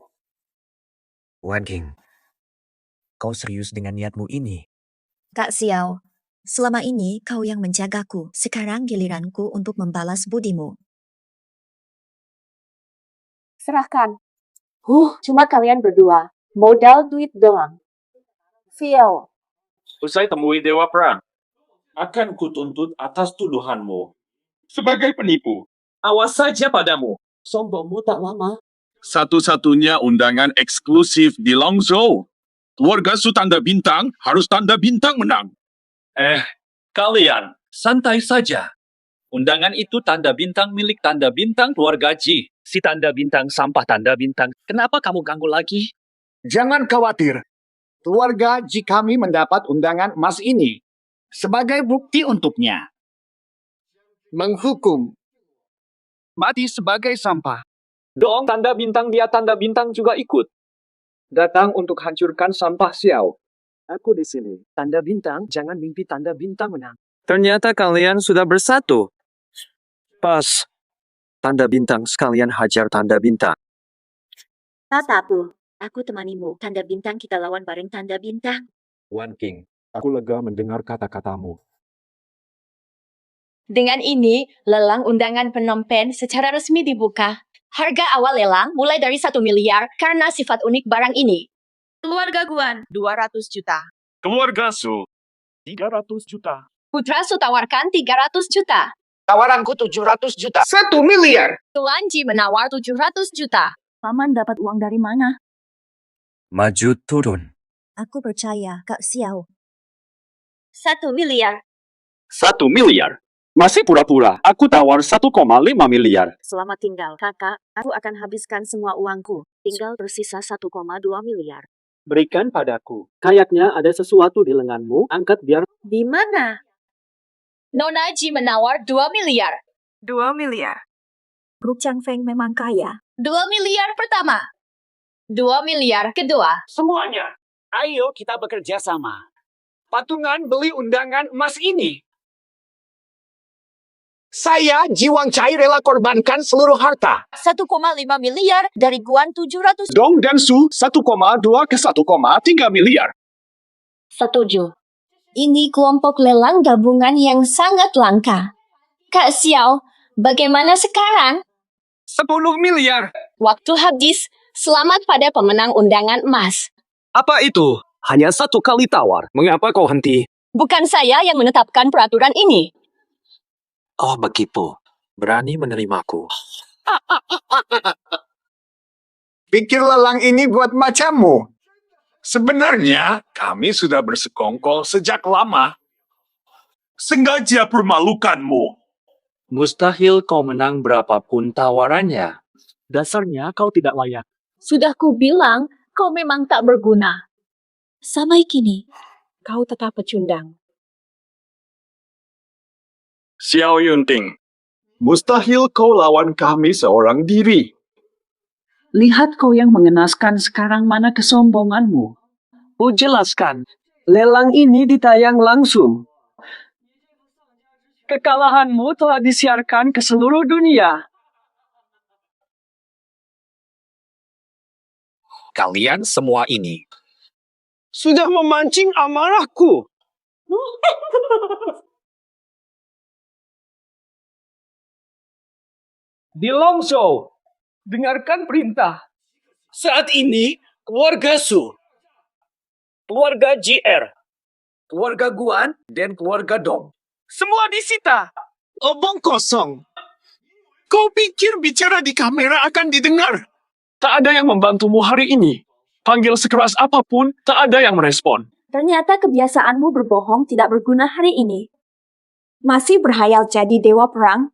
Wan King, kau serius dengan niatmu ini? Kak Xiao, selama ini kau yang menjagaku. Sekarang giliranku untuk membalas budimu. Serahkan. Cuma kalian berdua. Modal duit doang. Xiao. Usai temui Dewa Perang, akan kutuntut atas tuduhanmu. Sebagai penipu. Awas saja padamu. Sombongmu tak lama. Satu-satunya undangan eksklusif di Longzhou. Keluarga Su tanda bintang harus tanda bintang menang. Kalian, santai saja. Undangan itu tanda bintang milik tanda bintang keluarga Ji. Si tanda bintang sampah tanda bintang. Kenapa kamu ganggu lagi? Jangan khawatir. Keluarga Ji kami mendapat undangan emas ini sebagai bukti untuknya. Menghukum. Mati sebagai sampah. Dong, tanda bintang dia tanda bintang juga ikut. Datang untuk hancurkan sampah Xiao. Aku di sini. Tanda bintang, jangan mimpi tanda bintang menang. Ternyata kalian sudah bersatu. Pas. Tanda bintang sekalian hajar tanda bintang. Tatapu, aku temanimu. Tanda bintang kita lawan bareng tanda bintang. Wan King, aku lega mendengar kata-katamu. Dengan ini, lelang undangan Phnom Penh secara resmi dibuka. Harga awal lelang mulai dari 1 miliar karena sifat unik barang ini. Keluarga Guan, 200 juta. Keluarga Su, 300 juta. Putra Su tawarkan 300 juta. Tawaranku 700 juta. 1 miliar. Tuan Ji menawar 700 juta. Paman dapat uang dari mana? Maju turun. Aku percaya, Kak Xiao. 1 miliar. 1 miliar. Masih pura-pura. Aku tawar 1,5 miliar. Selamat tinggal, kakak. Aku akan habiskan semua uangku. Tinggal tersisa 1,2 miliar. Berikan padaku. Kayaknya ada sesuatu di lenganmu. Angkat biar... Di mana? Nona Ji menawar 2 miliar. 2 miliar. Brooke Chang Feng memang kaya. 2 miliar pertama. 2 miliar kedua. Semuanya. Ayo kita bekerja sama. Patungan beli undangan emas ini. Saya, Ji Wangcai, rela korbankan seluruh harta. 1,5 miliar dari Guan 700. Dong dan Su 1,2 ke 1,3 miliar. Setuju. Ini kelompok lelang gabungan yang sangat langka. Kak Xiao, bagaimana sekarang? 10 miliar. Waktu habis. Selamat pada pemenang undangan emas. Apa itu? Hanya 1 kali tawar. Mengapa kau henti? Bukan saya yang menetapkan peraturan ini. Oh begitu. Berani menerimaku. Pikir lelang ini buat macammu. Sebenarnya, kami sudah bersekongkol sejak lama. Sengaja permalukanmu. Mustahil kau menang berapapun tawarannya. Dasarnya kau tidak layak. Sudah kubilang, kau memang tak berguna. Sampai kini, Kau tetap pecundang. Xiao Yunting, mustahil kau lawan kami seorang diri. Lihat kau yang mengenaskan sekarang mana kesombonganmu. Jelaskan. Lelang ini ditayang langsung. Kekalahanmu telah disiarkan ke seluruh dunia. Kalian semua ini. Sudah memancing amarahku. Di Longzhou, dengarkan perintah. Saat ini, keluarga Su, keluarga JR, keluarga Guan, dan keluarga Dong. Semua disita. Omong kosong. Kau pikir bicara di kamera akan didengar? Tak ada yang membantumu hari ini. Panggil sekeras apapun, tak ada yang merespon. Ternyata kebiasaanmu berbohong tidak berguna hari ini. Masih berhayal jadi dewa perang?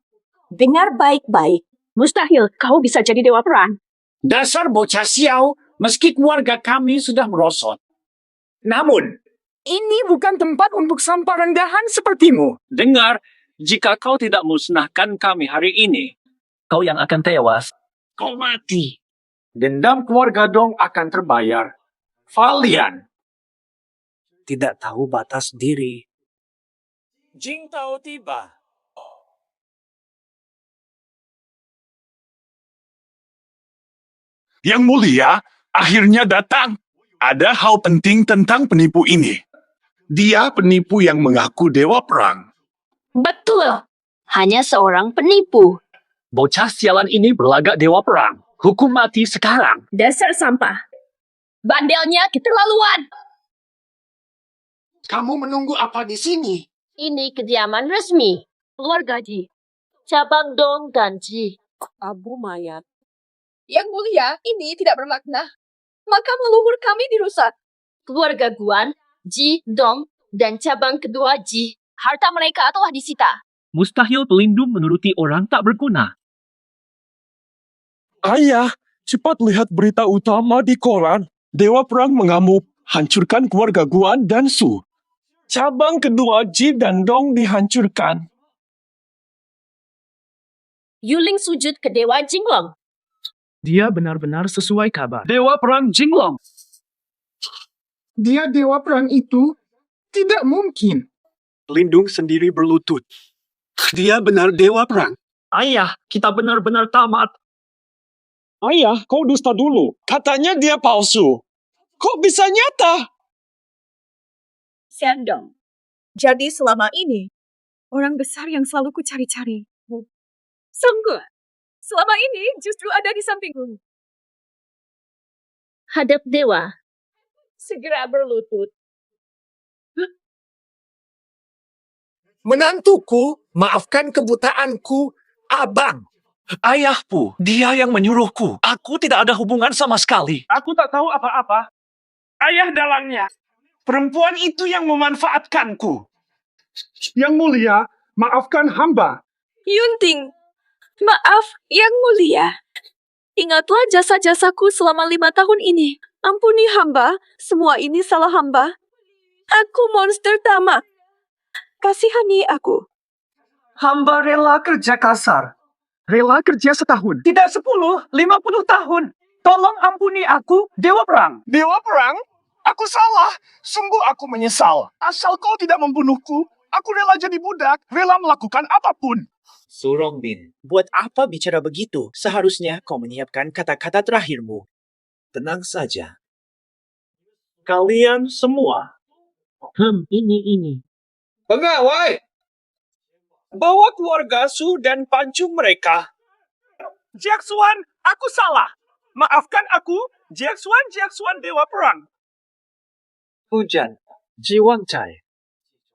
Dengar baik-baik. Mustahil kau bisa jadi dewa perang. Dasar bocah siau, meski keluarga kami sudah merosot. Namun, ini bukan tempat untuk sampah rendahan sepertimu. Dengar, jika kau tidak musnahkan kami hari ini, kau yang akan tewas. Kau mati. Dendam keluarga Dong akan terbayar. Valian. Tidak tahu batas diri. Jing Tao tiba. Yang mulia, akhirnya datang. Ada hal penting tentang penipu ini. Dia penipu yang mengaku dewa perang. Betul. Hanya seorang penipu. Bocah sialan ini berlagak dewa perang. Hukum mati sekarang. Dasar sampah. Bandelnya keterlaluan. Kamu menunggu apa di sini? Ini kediaman resmi. Keluarga Ji. Cabang Dong dan Ji. Abu mayat. Yang mulia, ini tidak bermakna. Makam leluhur kami dirusak. Keluarga Guan, Ji, Dong, dan cabang kedua Ji. Harta mereka telah disita. Mustahil pelindung menuruti orang tak berguna. Ayah, cepat lihat berita utama di koran. Dewa perang mengamuk, hancurkan keluarga Guan dan Su. Cabang kedua Ji dan Dong dihancurkan. Yuling sujud ke Dewa Jinglong. Dia benar-benar sesuai kabar. Dewa perang Jinglong. Dia dewa perang itu? Tidak mungkin. Lindung sendiri berlutut. Dia benar dewa perang. Ayah, kita benar-benar tamat. Ayah, kau dusta dulu. Katanya dia palsu. Kok bisa nyata? Sandong. Jadi selama ini, orang besar yang selalu ku cari-cari. Sungguh, selama ini justru ada di sampingku. Hadap dewa. Segera berlutut. Menantuku, maafkan kebutaanku, Abang. Ayahku, dia yang menyuruhku. Aku tidak ada hubungan sama sekali. Aku tak tahu apa-apa. Ayah dalangnya. Perempuan itu yang memanfaatkanku. Yang mulia, maafkan hamba. Yunting, maaf yang mulia. Ingatlah jasa-jasaku selama 5 tahun ini. Ampuni hamba, semua ini salah hamba. Aku monster tamak. Kasihani aku. Hamba rela kerja kasar. Rela kerja setahun. Tidak 10, 50 tahun. Tolong ampuni aku, Dewa Perang. Dewa perang? Aku salah. Sungguh aku menyesal. Asal kau tidak membunuhku, aku rela jadi budak, rela melakukan apapun. Surongbin, buat apa bicara begitu? Seharusnya kau menyiapkan kata-kata terakhirmu. Tenang saja. Kalian semua. Ini. Pengawai! Bawa keluarga Su dan pancung mereka. Jiaxuan, aku salah. Maafkan aku, Jiaxuan Dewa Perang. Hujan. Jiwang Cai.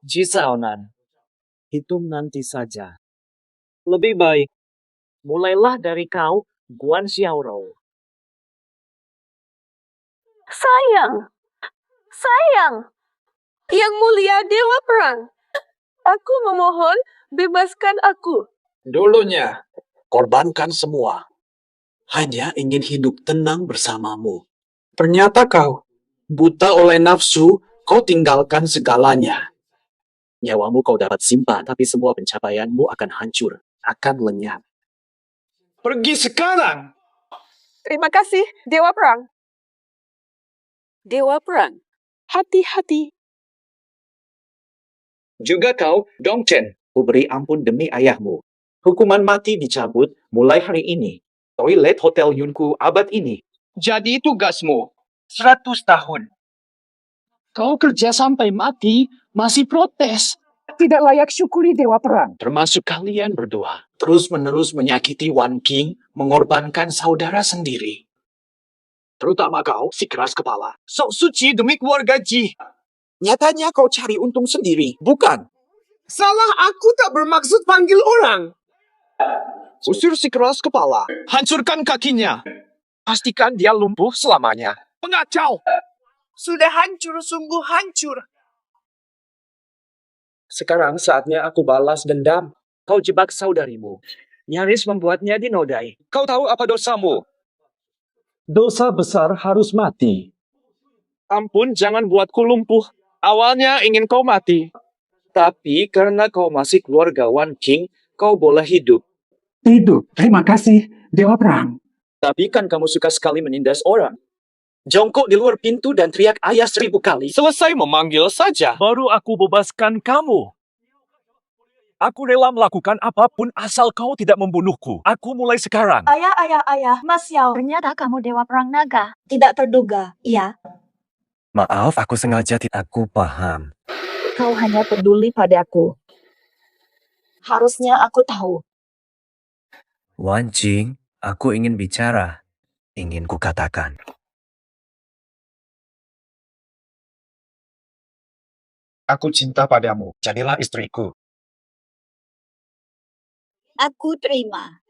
Jisaonan. Hitung nanti saja. Lebih baik, mulailah dari kau, Guan Xiaorou. Sayang. Yang mulia Dewa Perang. Aku memohon, bebaskan aku. Dulunya, korbankan semua. Hanya ingin hidup tenang bersamamu. Ternyata kau, buta oleh nafsu, kau tinggalkan segalanya. Nyawamu kau dapat simpan, tapi semua pencapaianmu akan hancur, akan lenyap. Pergi sekarang! Terima kasih, Dewa Perang. Dewa Perang, hati-hati. Juga kau, Dong Chen, ku beri ampun demi ayahmu. Hukuman mati dicabut mulai hari ini. Toilet Hotel Yunku abad ini. Jadi tugasmu, 100 tahun. Kau kerja sampai mati, masih protes. Tidak layak syukuri Dewa Perang. Termasuk kalian berdua. Terus-menerus menyakiti Wan King, mengorbankan saudara sendiri. Terutama kau, si keras kepala. Sok suci demi keluarga Ji. Nyatanya kau cari untung sendiri, bukan? Salah, aku tak bermaksud panggil orang. Usir si keras kepala. Hancurkan kakinya. Pastikan dia lumpuh selamanya. Pengacau. Sudah hancur, sungguh hancur. Sekarang saatnya aku balas dendam. Kau jebak saudarimu. nyaris membuatnya dinodai. Kau tahu apa dosamu? Dosa besar harus mati. Ampun, jangan buatku lumpuh. Awalnya ingin kau mati. Tapi karena kau masih keluarga One King, kau boleh hidup. Hidup. Terima kasih, Dewa Perang. Tapi kan kamu suka sekali menindas orang. Jongkok di luar pintu dan teriak ayah 1000 kali. Selesai memanggil saja. Baru aku bebaskan kamu. Aku rela melakukan apapun asal kau tidak membunuhku. Aku mulai sekarang. Ayah, Mas Yao. Ternyata kamu Dewa Perang Naga. Tidak terduga, iya. Maaf, aku sengaja tidak. Aku paham. Kau hanya peduli padaku. Harusnya aku tahu. Wan Jing, aku ingin bicara. Ingin kukatakan. Aku cinta padamu. Jadilah istriku. Aku terima.